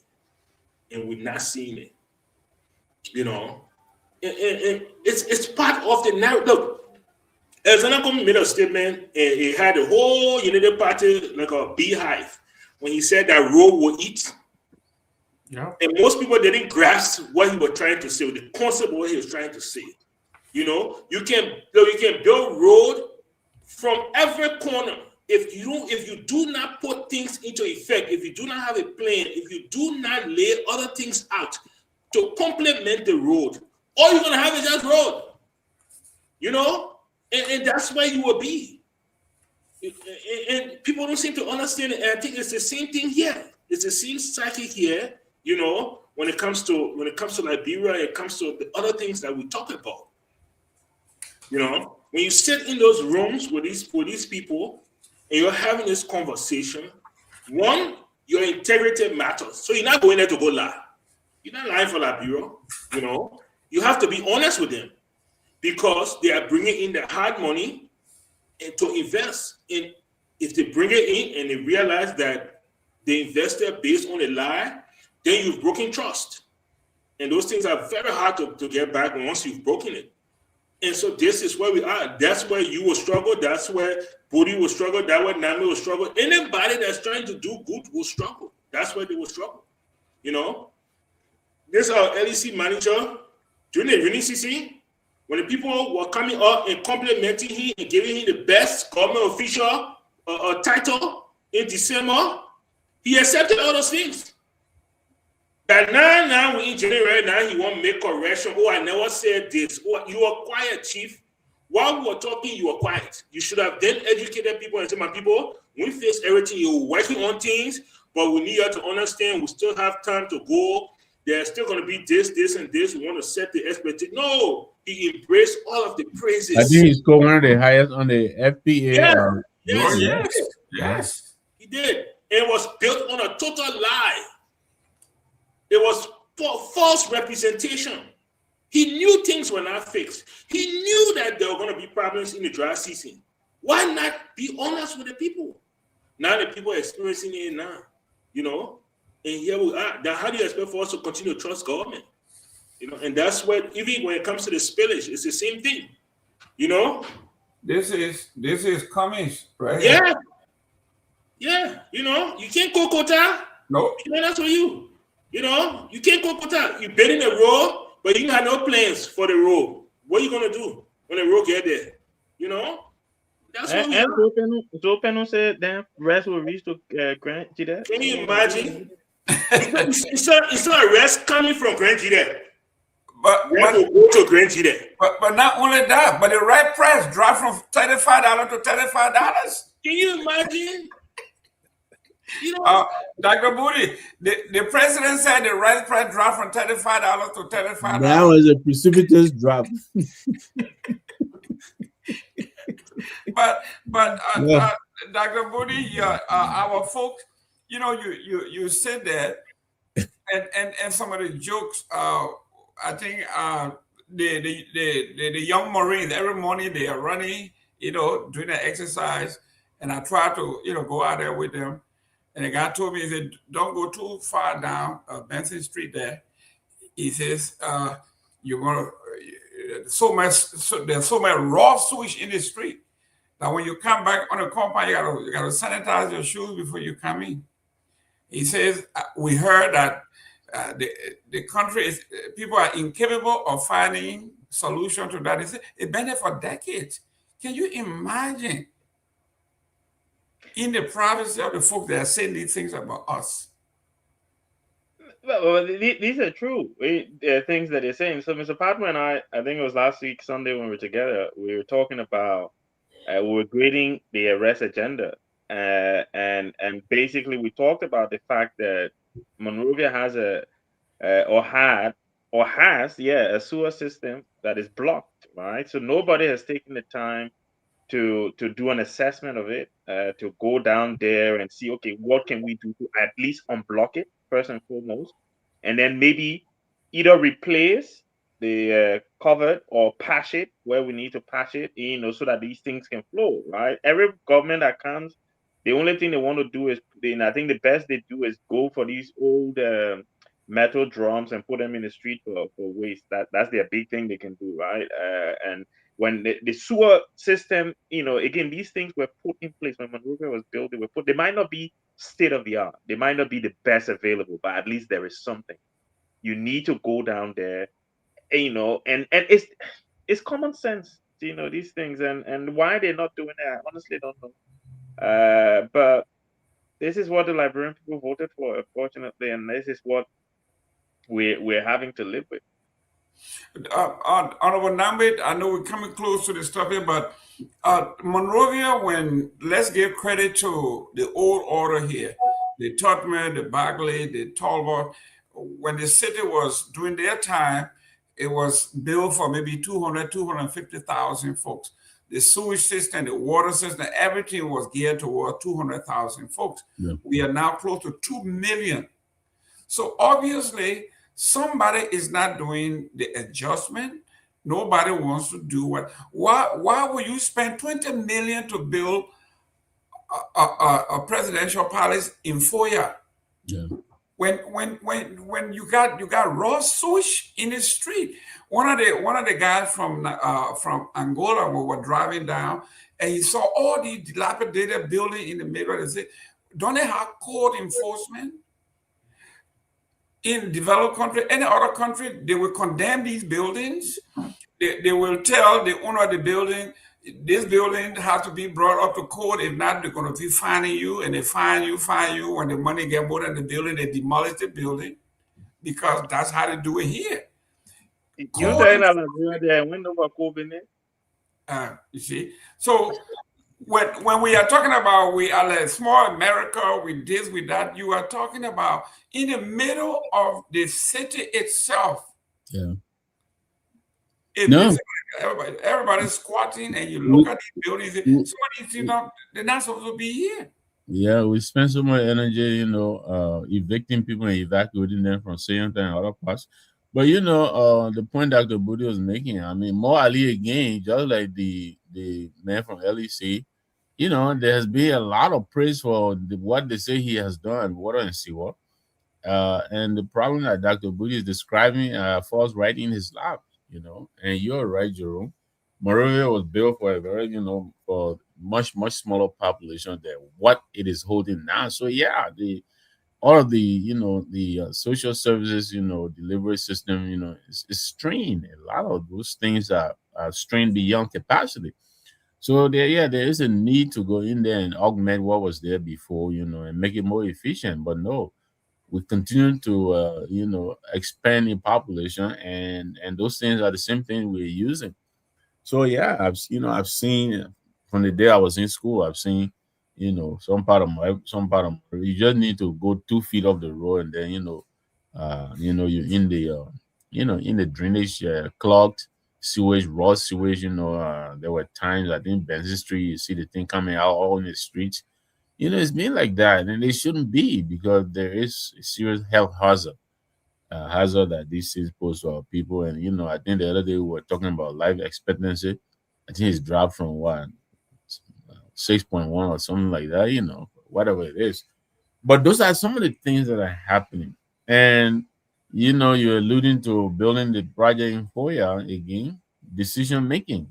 And we're not seeing it. And it's part of the narrative. Look, Elzana made a statement, and he had the whole United Party like a beehive when he said that road will eat. Yeah. And most people didn't grasp what he was trying to say, the concept of what he was trying to say. You can build road from every corner. If you do not put things into effect, if you do not have a plan, if you do not lay other things out to complement the road, all you're gonna have is just road. And that's where you will be. And people don't seem to understand it. And I think it's the same thing here. It's the same psyche here, when it comes to Liberia, it comes to the other things that we talk about. When you sit in those rooms with these people and you're having this conversation, one, your integrity matters. So you're not going there to go lie. You're not lying for Liberia. You have to be honest with them because they are bringing in the hard money and to invest. And if they bring it in and they realize that they invested based on a lie, then you've broken trust. And those things are very hard to get back once you've broken it. And so this is where we are. That's where you will struggle. That's where Budi will struggle. That's where Nami will struggle. Anybody that's trying to do good will struggle. That's where they will struggle. This is our LEC manager during the UNCC. When the people were coming up and complimenting him and giving him the best government official title in December, he accepted all those things. But now we're in January, now he won't make correction. "Oh, I never said this." "Oh, you are quiet, chief. While we were talking, you were quiet." You should have then educated people and said, "My people, we face everything. You're working on things, but we need you to understand we still have time to go. There's still going to be this, and this. We want to set the expectation." No, he embraced all of the praises. I think he scored one of the highest on the FPA. Yeah. Yes. He did. And it was built on a total lie. It was false representation. He knew things were not fixed. He knew that there were going to be problems in the dry season. Why not be honest with the people? Now the people are experiencing it now, you know, and here we are. Now, how do you expect for us to continue to trust government? You know, and that's what, even when it comes to the spillage, it's the same thing, you know. This is Cummings, right? Yeah. Yeah, you know, you can't go Kota. No. You know, that's for you. You know, you can't go Kota. You're building a road, but you have no plans for the road. What are you going to do when the road get there? You know? That's what we Joe Penno said then rest will reach to Grant Gide. Can you imagine? It's not a rest coming from Grant Gide. But will go to Grant Gide. But not only that, but the right price dropped from $35 to $35. Can you imagine? You know, Dr. Booty, the president said the right price dropped from $35 to $35. That was a precipitous drop. But Dr. Booty, our folks, you know, you said that, and some of the jokes. I think the young Marines every morning they are running, you know, doing the exercise, and I try to, you know, go out there with them. And the guy told me, he said, don't go too far down Benson Street there. He says, you're going to, there's so much raw sewage in the street that when you come back on the compound, you got to sanitize your shoes before you come in. He says, we heard that the country is, people are incapable of finding solution to that. He said, it's been there for decades. Can you imagine? In the privacy of the folks that are saying these things about us. Well, these are true things that they're saying. So, Mr. Patman and I think it was last week, Sunday, when we were together, we were talking about, we were grading the arrest agenda. And basically, we talked about the fact that Monrovia has a sewer system that is blocked, right? So nobody has taken the time to do an assessment of it, to go down there and see, okay, what can we do to at least unblock it first and foremost, and then maybe either replace the covered or patch it where we need to patch it, you know, so that these things can flow, right? Every government that comes, the only thing they want to do is, I think the best they do is go for these old metal drums and put them in the street for waste. That's their big thing they can do, right? And when the sewer system, you know, again, these things were put in place when Monrovia was built. They might not be state of the art. They might not be the best available, but at least there is something. You need to go down there, you know, and it's common sense, you know, these things, and why they're not doing it, I honestly don't know. But this is what the Liberian people voted for, unfortunately, and this is what we're having to live with. Honorable Nambit, I know we're coming close to this topic, but Monrovia, let's give credit to the old order here, the Totman, the Bagley, the Talbot, when the city was doing their time, it was built for maybe 250,000 folks. The sewage system, the water system, everything was geared toward 200,000 folks. Yeah. We are now close to 2 million. So obviously, somebody is not doing the adjustment. Nobody wants to do what. Why would you spend $20 million to build a presidential palace in 4 years? Yeah. When you got raw sewage in the street. One of the guys from Angola were driving down, and he saw all these dilapidated buildings in the middle of the city. Don't they have court enforcement? In developed country, any other country, they will condemn these buildings. They will tell the owner of the building, this building has to be brought up to court. If not, they're going to be fining you, and they fine you. When the money get more than the building, they demolish the building, because that's how they do it here. You saying that there window for COVID? You see, so when we are talking about we are a small America with this, with that, you are talking about in the middle of the city itself. Yeah. Everybody's squatting, and you look at these buildings. Some of these, they're not supposed to be here. Yeah, we spend so much energy, evicting people and evacuating them from Sayanta and other parts. But the point Dr. Budi was making, I mean, more Ali again, just like the man from LEC, there's been a lot of praise for what they say he has done, water and sewer. And the problem that Dr. Budi is describing falls right in his lap, And you're right, Jerome. Monrovia was built for a very, for much, much smaller population than what it is holding now. So yeah, all of the social services, delivery system, is strained. A lot of those things are strained beyond capacity. So there is a need to go in there and augment what was there before, and make it more efficient. But no, we continue to expand in population, and those things are the same thing we're using. So yeah, I've seen from the day I was in school, I've seen some part of you just need to go 2 feet off the road, and then you're in the in the drainage, clogged sewage, raw sewage. There were times I think Benson Street, you see the thing coming out all in the streets. It's been like that, and it shouldn't be, because there is a serious health hazard that these things pose to our people. And I think the other day we were talking about life expectancy. I think it's dropped from what 6.1 or something like that. Whatever it is. But those are some of the things that are happening. And you're alluding to building the project in Foya again, decision making.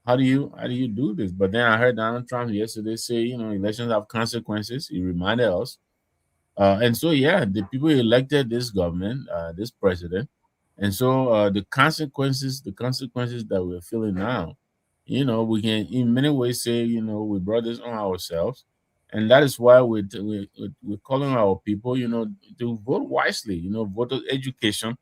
How do you do this? But then I heard Donald Trump yesterday say, elections have consequences. He reminded us. And so, yeah, the people elected this government, this president. And so the consequences that we're feeling now, we can in many ways say, we brought this on ourselves. And that is why we're calling our people, to vote wisely, voter education.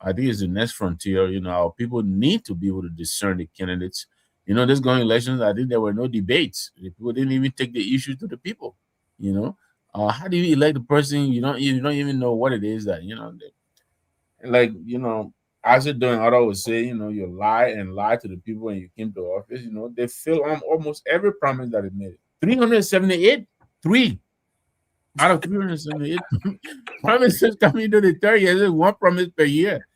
I think it's the next frontier. Our people need to be able to discern the candidates. This going elections, I think there were no debates. The people didn't even take the issue to the people. You know, how do you elect a person you don't even know what it is that like as it doing. Other would say, you lie and lie to the people when you came to office. They fail on almost every promise that it made. 378, three out of 378 promises coming to the third year. There's one promise per year.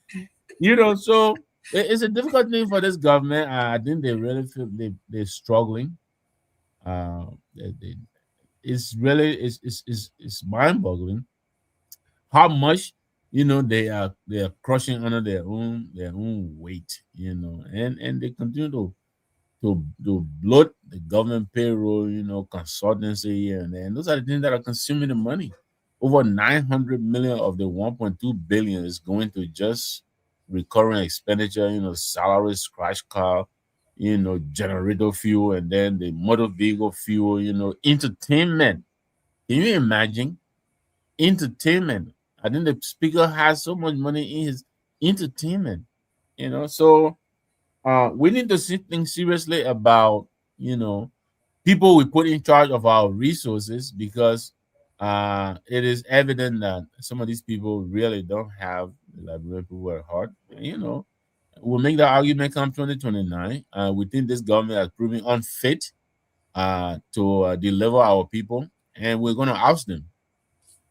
So it's a difficult thing for this government. I think they really feel they're struggling. They, it's really it's mind-boggling how much they are crushing under their own weight. And they continue to bloat the government payroll, consultancy here and there. And those are the things that are consuming the money. Over 900 million of the 1.2 billion is going to just recurring expenditure, salaries, scratch car, generator fuel, and then the motor vehicle fuel, entertainment. Can you imagine? Entertainment. I think the speaker has so much money in his entertainment, so we need to think seriously about people we put in charge of our resources, because it is evident that some of these people really don't have the Liberian people at heart. We'll make that argument come 2029. We think this government has proven unfit to deliver our people, and we're going to oust them.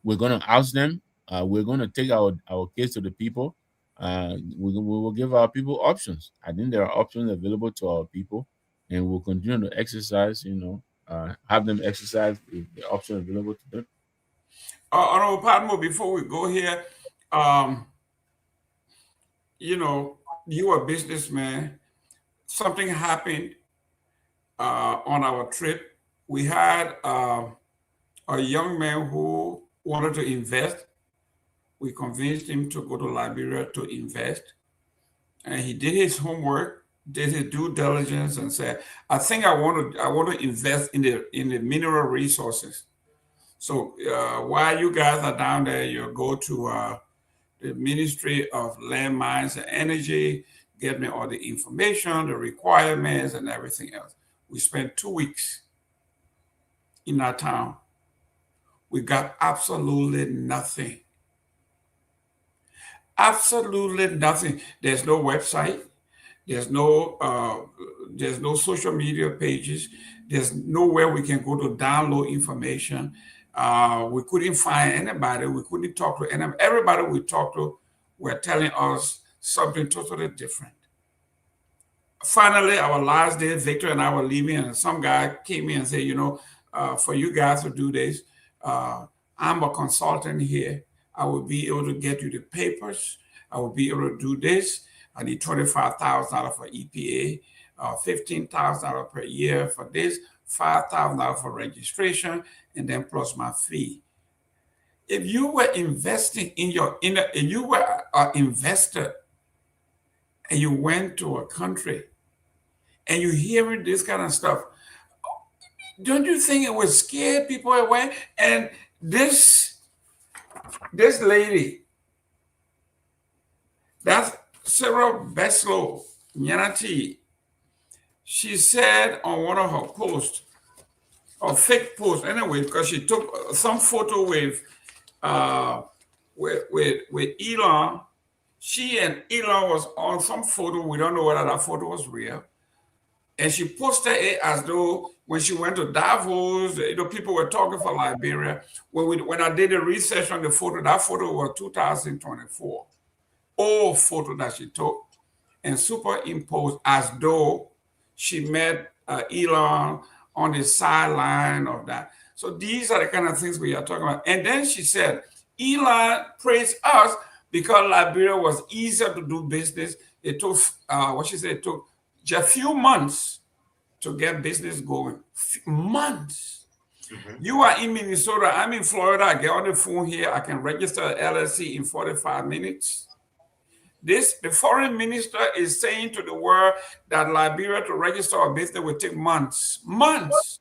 We're going to oust them. We're going to take our case to the people. We will give our people options. I think there are options available to our people, and we'll continue to exercise, have them exercise the option available to them. Honorable Padmo, before we go here, you are a businessman. Something happened on our trip. We had a young man who wanted to invest. We convinced him to go to Liberia to invest. And he did his homework, did his due diligence, and said, I think I want to invest in the mineral resources. So while you guys are down there, you go to the Ministry of Land, Mines, and Energy, get me all the information, the requirements, and everything else. We spent 2 weeks in our town. We got absolutely nothing. Absolutely nothing. There's no website. There's no social media pages. There's nowhere we can go to download information. We couldn't find anybody. We couldn't talk to anybody. Everybody we talked to were telling us something totally different. Finally, our last day, Victor and I were leaving, and some guy came in and said, for you guys to do this, I'm a consultant here. I will be able to get you the papers. I will be able to do this. I need $25,000 for EPA, $15,000 per year for this, $5,000 for registration, and then plus my fee. If you were investing if you were an investor and you went to a country and you're hearing this kind of stuff, don't you think it would scare people away? And this lady, that's Sarah Beslow Nyanati, she said on one of her posts, or fake posts anyway, because she took some photo with Elon. She and Elon was on some photo. We don't know whether that photo was real. And she posted it as though when she went to Davos, people were talking for Liberia. When I did the research on the photo, that photo was 2024. Old photo that she took and superimposed as though she met Elon on the sideline of that. So these are the kind of things we are talking about. And then she said, Elon praised us because Liberia was easier to do business. It took, it took just a few months to get business going. Months. Mm-hmm. You are in Minnesota, I'm in Florida, I get on the phone here, I can register an LLC in 45 minutes. The foreign minister is saying to the world that Liberia to register a business will take months. Months.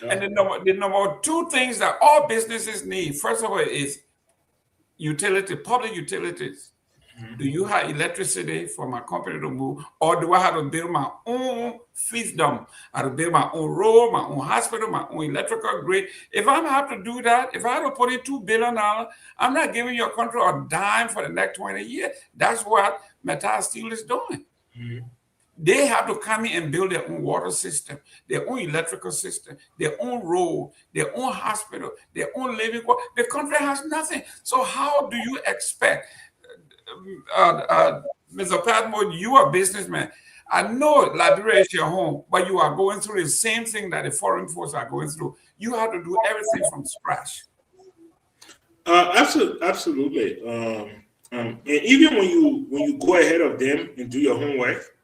Yeah. And the number two things that all businesses need, first of all, is public utilities. Mm-hmm. Do you have electricity for my company to move? Or do I have to build my own fiefdom? I have to build my own road, my own hospital, my own electrical grid. If I have to do that, if I have to put in $2 billion, I'm not giving your country a dime for the next 20 years. That's what Metal Steel is doing. Mm-hmm. They have to come in and build their own water system, their own electrical system, their own road, their own hospital, their own living quarters. The country has nothing. So how do you expect, Mr. Patmore, you are a businessman. I know Liberia is your home, but you are going through the same thing that the foreign forces are going through. You have to do everything from scratch. Absolutely. And even when you go ahead of them and do your homework,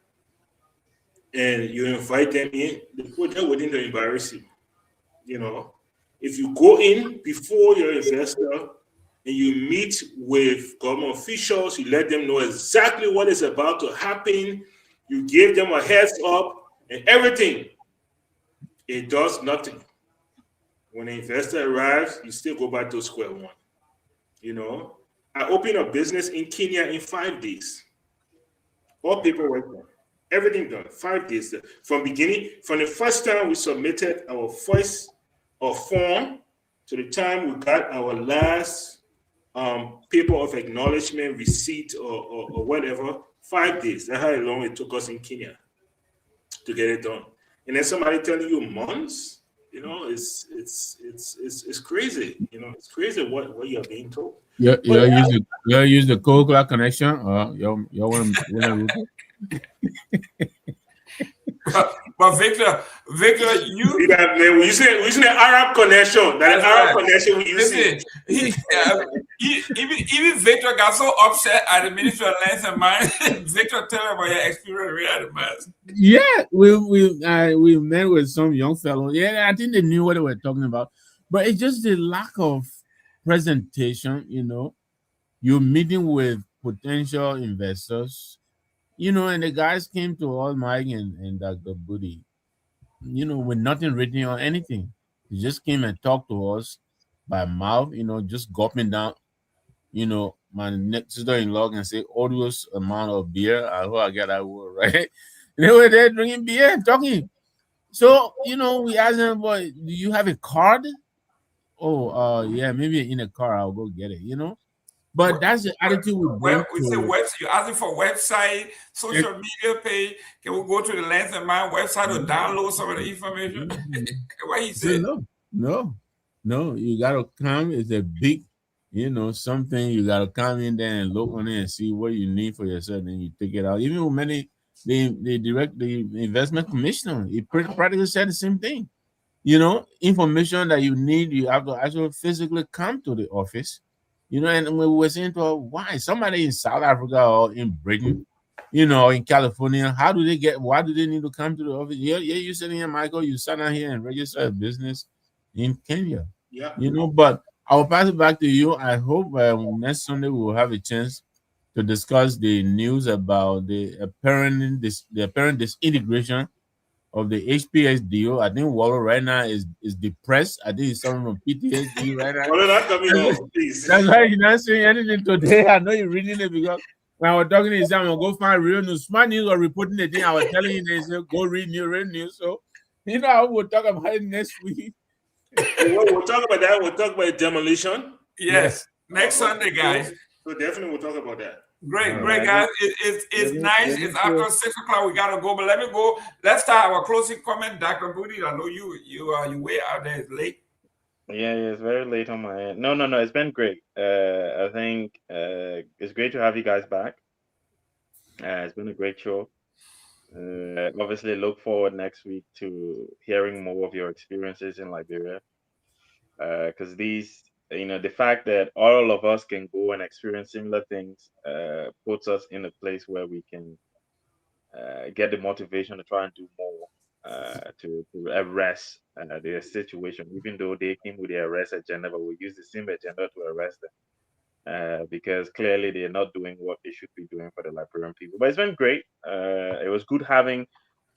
and you invite them in, they put them within the embarrass you. If you go in before your investor and you meet with government officials, you let them know exactly what is about to happen, you give them a heads up and everything, it does nothing. When the investor arrives, you still go back to square one. I opened a business in Kenya in 5 days. All paperwork done. Everything done, 5 days. From the first time we submitted our first form to the time we got our last paper of acknowledgement, receipt, or whatever, 5 days. That's how long it took us in Kenya to get it done. And then somebody telling you months, it's crazy. It's crazy what you're being told. You use the Coca connection, or you want But Victor, you we use the Arab connection. That Arab connection we use. Even Victor got so upset at the Ministry of Lands and Mines. Victor, tell me about your experience with the mines. Yeah, we met with some young fellows. Yeah, I think they knew what they were talking about, but it's just the lack of presentation. You're meeting with potential investors. And the guys came to all Mike and Dr. Booty, with nothing written or anything. He just came and talked to us by mouth, just gulping down, my sister-in-law can say odious amount of beer. I hope I get that word right. They were there drinking beer and talking. So, we asked them, boy, do you have a card? Oh, yeah, maybe in a car, I'll go get it, But that's the attitude we bring. You're asking for website, social media page. Can we go to the Lands and Mines website or download some of the information? What he said? No. You gotta come. It's a big Something you gotta come in there and look on it and see what you need for yourself, and you take it out. Even with many, the investment commissioner, he practically said the same thing. Information that you need, you have to actually physically come to the office. And we were saying to her, why somebody in South Africa or in Britain, in California, why do they need to come to the office? Yeah, you sitting here, Michael, you sat down here and register a business in Kenya. Yeah. But I'll pass it back to you. I hope next Sunday we will have a chance to discuss the news about the apparent disintegration of the HPS deal. I think Waller right now is depressed. I think he's suffering from PTSD right now. Well, not coming off, please. That's why he's not saying anything today. I know you're reading it because when I was talking to him, I'm gonna go find real news. Smart news or reporting the thing. I was telling him they said go read real news. So we'll talk about it next week. We'll talk about that. We'll talk about demolition. Yes. Next Sunday, guys. So definitely we'll talk about that. Great, guys. It's nice. It's after 6:00. We gotta go, but let me go. Let's start our closing comment, Dr. Booty. I know you way out there. It's late. Yeah, it's very late on my end. No. It's been great. I think it's great to have you guys back. It's been a great show. Obviously, look forward next week to hearing more of your experiences in Liberia. Because the fact that all of us can go and experience similar things puts us in a place where we can get the motivation to try and do more to arrest their situation, even though they came with the arrest agenda, but we use the same agenda to arrest them because clearly they're not doing what they should be doing for the Liberian people. But it's been great. It was good having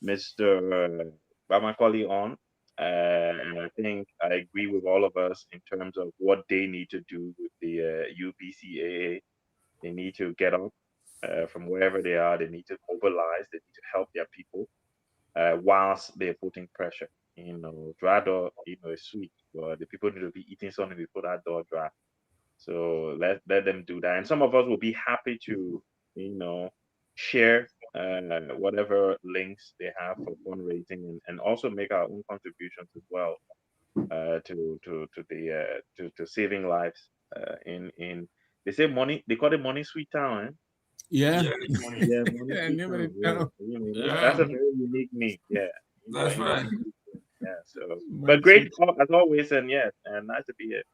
Mr. Bamakoli on. And I think I agree with all of us in terms of what they need to do with the UBCAA. They need to get up from wherever they are. They need to mobilize. They need to help their people whilst they're putting pressure. Dry door, is sweet, but the people need to be eating something before that door dry. So let them do that. And some of us will be happy to, share whatever links they have for fundraising and also make our own contributions as well to saving lives in they say money, they call it money sweet town, eh? Yeah. Money sweet town. Yeah. That's a very unique name. Yeah. That's right. Yeah. So but great talk as always, and and nice to be here.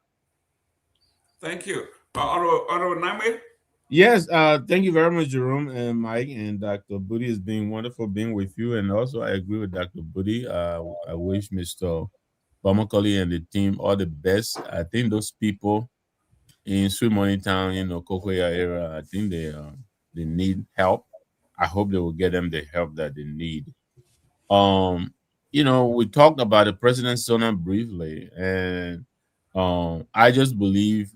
Thank you. Honorable Name. Yes, thank you very much, Jerome and Mike and Dr. Booty. It's been wonderful being with you. And also, I agree with Dr. Booty. I wish Mr. Bamakoli and the team all the best. I think those people in Sweet Money Town, Kokoya area, I think they need help. I hope they will get them the help that they need. We talked about the president's son briefly, and I just believe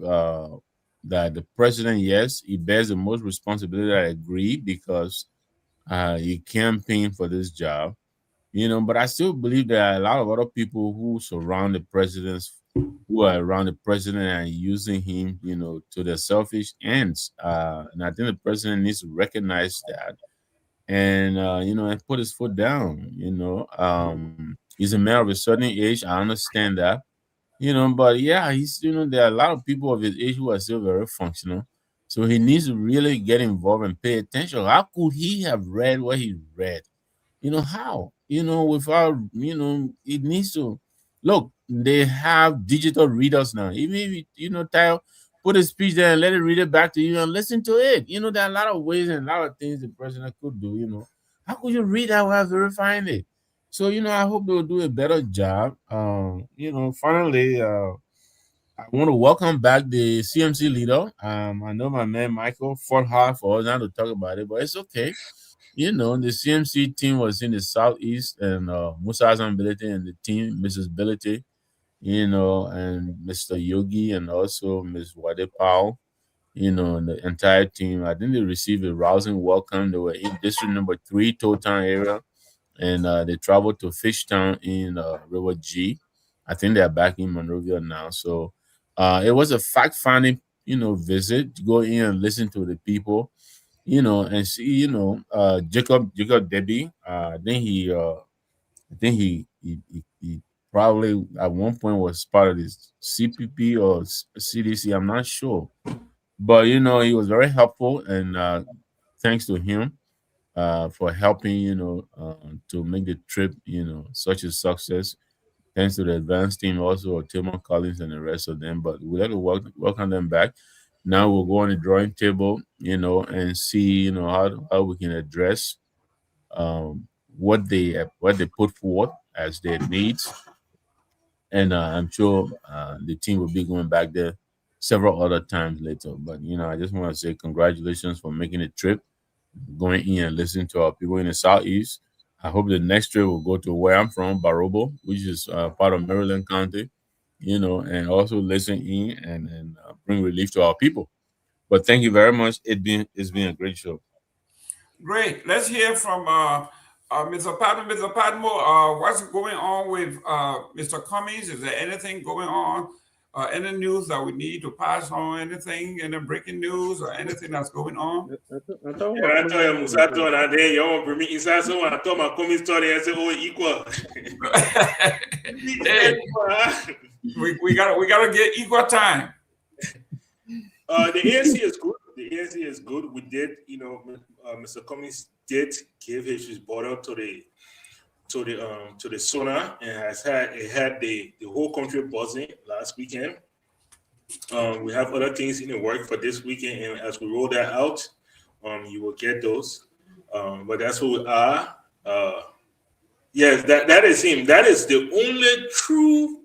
that the president, yes, he bears the most responsibility. I agree because he campaigned for this job, but I still believe there are a lot of other people who surround the presidents, who are around the president and using him, to their selfish ends. And I think the president needs to recognize that and and put his foot down. He's a man of a certain age. I understand that, but yeah, he's there are a lot of people of his age who are still very functional. So he needs to really get involved and pay attention. How could he have read what he read? How? Without it needs to look, they have digital readers now. Even if Tayo put a speech there and let it read it back to you and listen to it. There are a lot of ways and a lot of things the president could do. How could you read that without verifying it? So, I hope they'll do a better job. Finally, I want to welcome back the CMC leader. I know my man Michael fought hard for us not to talk about it, but it's okay. The CMC team was in the southeast, and Musa Ability and the team, Mrs. Ability, and Mr. Yogi, and also Ms. Wade Powell, and the entire team. I think they received a rousing welcome. They were in district number 3, Town area, and they traveled to Fishtown in River G. I think they're back in Monrovia now. So it was a fact-finding, visit to go in and listen to the people, and see, Jacob Debbie. I think he probably at one point was part of this CPP or CDC. I'm not sure, but he was very helpful, and thanks to him for helping to make the trip such a success. Thanks to the advanced team, also Timon Collins and the rest of them. But we'd like to welcome them back. Now we'll go on the drawing table, and see, how we can address what they put forward as their needs. And I'm sure the team will be going back there several other times later. But I just want to say congratulations for making the trip, going in and listening to our people in the southeast. I hope the next trip will go to where I'm from, Barobo, which is part of Maryland County, and also listen in and bring relief to our people. But thank you very much. It's been a great show. Great. Let's hear from Mr. Patton. Mr. Patmore, what's going on with Mr. Cummings? Is there anything going on? Any news that we need to pass on? Anything, any breaking news or anything that's going on? I told you, Musato, and then you want to bring me inside. So I told my Cummings story, I said, "Oh, equal." Hey, we gotta get equal time. The ANC is good. The ANC is good. We did, Mr. Cummings did give his border to the SONA, and had the whole country buzzing last weekend. We have other things in the work for this weekend, and as we roll that out, you will get those. But that's who we are. Yes, that is him. That is the only true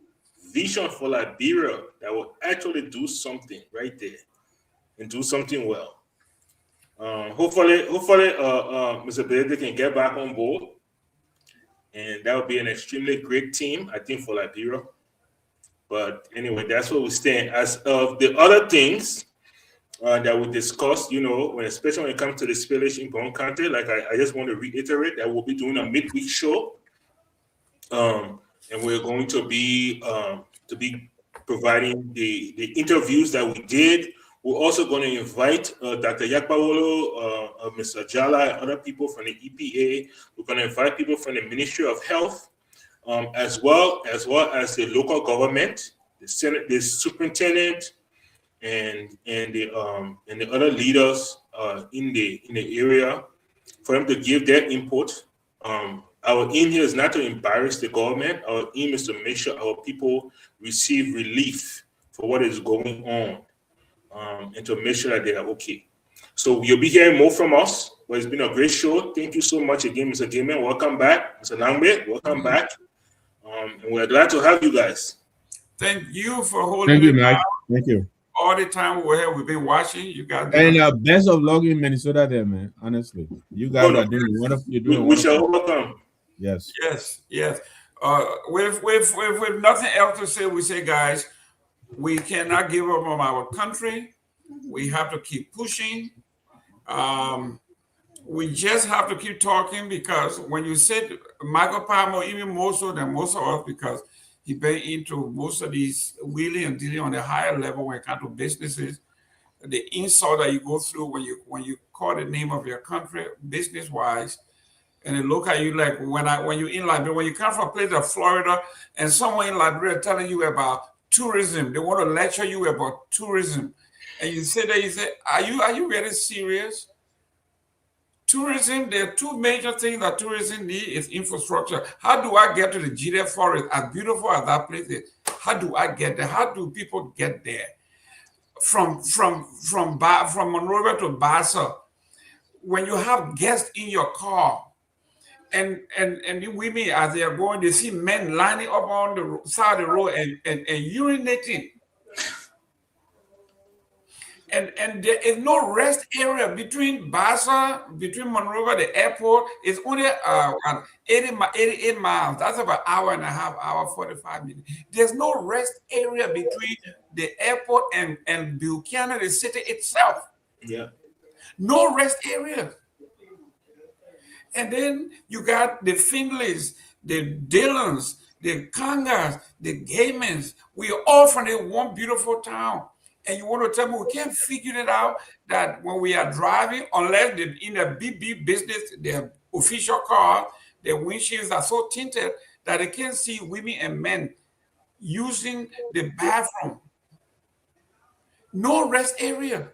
vision for Liberia that will actually do something right there and do something well. Hopefully, Mr. Benedict can get back on board, and that would be an extremely great team, I think, for Liberia. But anyway, that's where we stand. As of the other things that we discussed, especially when it comes to the spillage in Brown County, like I just want to reiterate that we'll be doing a midweek show, and we're going to be providing the interviews that we did. We're also going to invite Dr. Yakpawolo, Mr. Jala, and other people from the EPA. We're going to invite people from the Ministry of Health, as well as the local government, the Senate, the superintendent, and the other leaders in the area, for them to give their input. Our aim here is not to embarrass the government. Our aim is to make sure our people receive relief for what is going on. And to make sure that they are okay. So you'll be hearing more from us. But it's been a great show. Thank you so much again, Mr. Gaiman. Welcome back. Mr. Langbe, welcome back. And we're glad to have you guys. Thank you for holding Thank you, it Mike. down. Thank you. All the time we're here, we've been watching. You guys, And best of luck in Minnesota there, man. Honestly. You guys are doing wonderful. You're doing we shall overcome. Yes. Yes. With nothing else to say, we say, guys, we cannot give up on our country. We have to keep pushing. We just have to keep talking, because when you said Michael Palmer, even more so than most of us, because he been into most of these wheeling and dealing on a higher level when it comes to businesses, the insult that you go through when you call the name of your country business wise, and they look at you like when you're in Liberia, when you come from a place like Florida, and someone in Liberia telling you about tourism, they want to lecture you about tourism, and you sit there, you say, are you really serious? Tourism, there are two major things that tourism needs is infrastructure. How do I get to the GDF forest, as beautiful as that place is? How do I get there? How do people get there? From Monrovia to Bassa, when you have guests in your car, and the women, as they are going, they see men lining up on the side of the road and urinating. And there is no rest area between Bassa, between Monrovia, the airport. It's only 88 miles. That's about an hour and a half, hour, 45 minutes. There's no rest area between the airport and Buchanan, the city itself. Yeah. No rest area. And then you got the Findlays, the Dillons, the Kangas, the Gaymans. We are all from the one beautiful town. And you want to tell me we can't figure it out that when we are driving, unless they're in a big business, their official car, their windshields are so tinted that they can't see women and men using the bathroom. No rest area.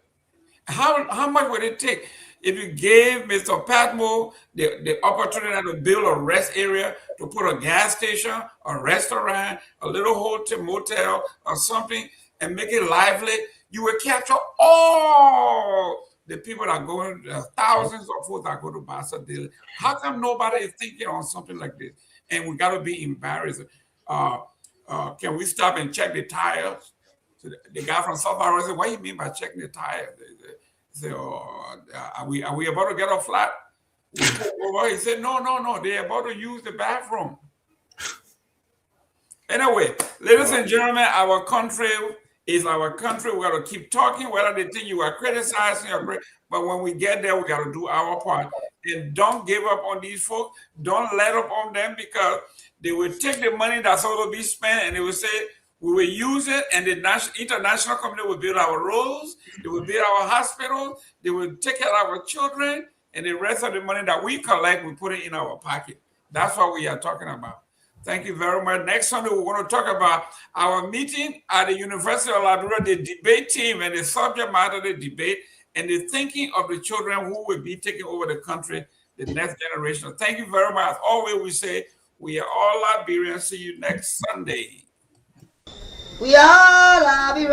How much would it take if you gave Mr. Patmo the opportunity to build a rest area, to put a gas station, a restaurant, a little hotel, motel, or something, and make it lively? You would capture all the people that are going, thousands of folks that go to Bassa daily. How come nobody is thinking on something like this? And we got to be embarrassed. Can we stop and check the tires? So the guy from South Africa said, "What do you mean by checking the tires?" He said, "Oh, are we about to get a flat?" We pulled over. He said, No. They're about to use the bathroom. Anyway, ladies and gentlemen, our country is our country. We got to keep talking, whether they think you are criticizing or great. But when we get there, we got to do our part. And don't give up on these folks. Don't let up on them, because they will take the money that's all to be spent and they will say, we will use it, and the international community will build our roads, they will build our hospitals, they will take care of our children, and the rest of the money that we collect, we put it in our pocket. That's what we are talking about. Thank you very much. Next Sunday, we're going to talk about our meeting at the University of Liberia, the debate team and the subject matter of the debate, and the thinking of the children who will be taking over the country, the next generation. Thank you very much. As always, we say, we are all Liberians. See you next Sunday. We are Liberians.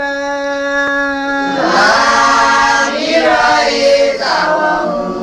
Liberia is our home.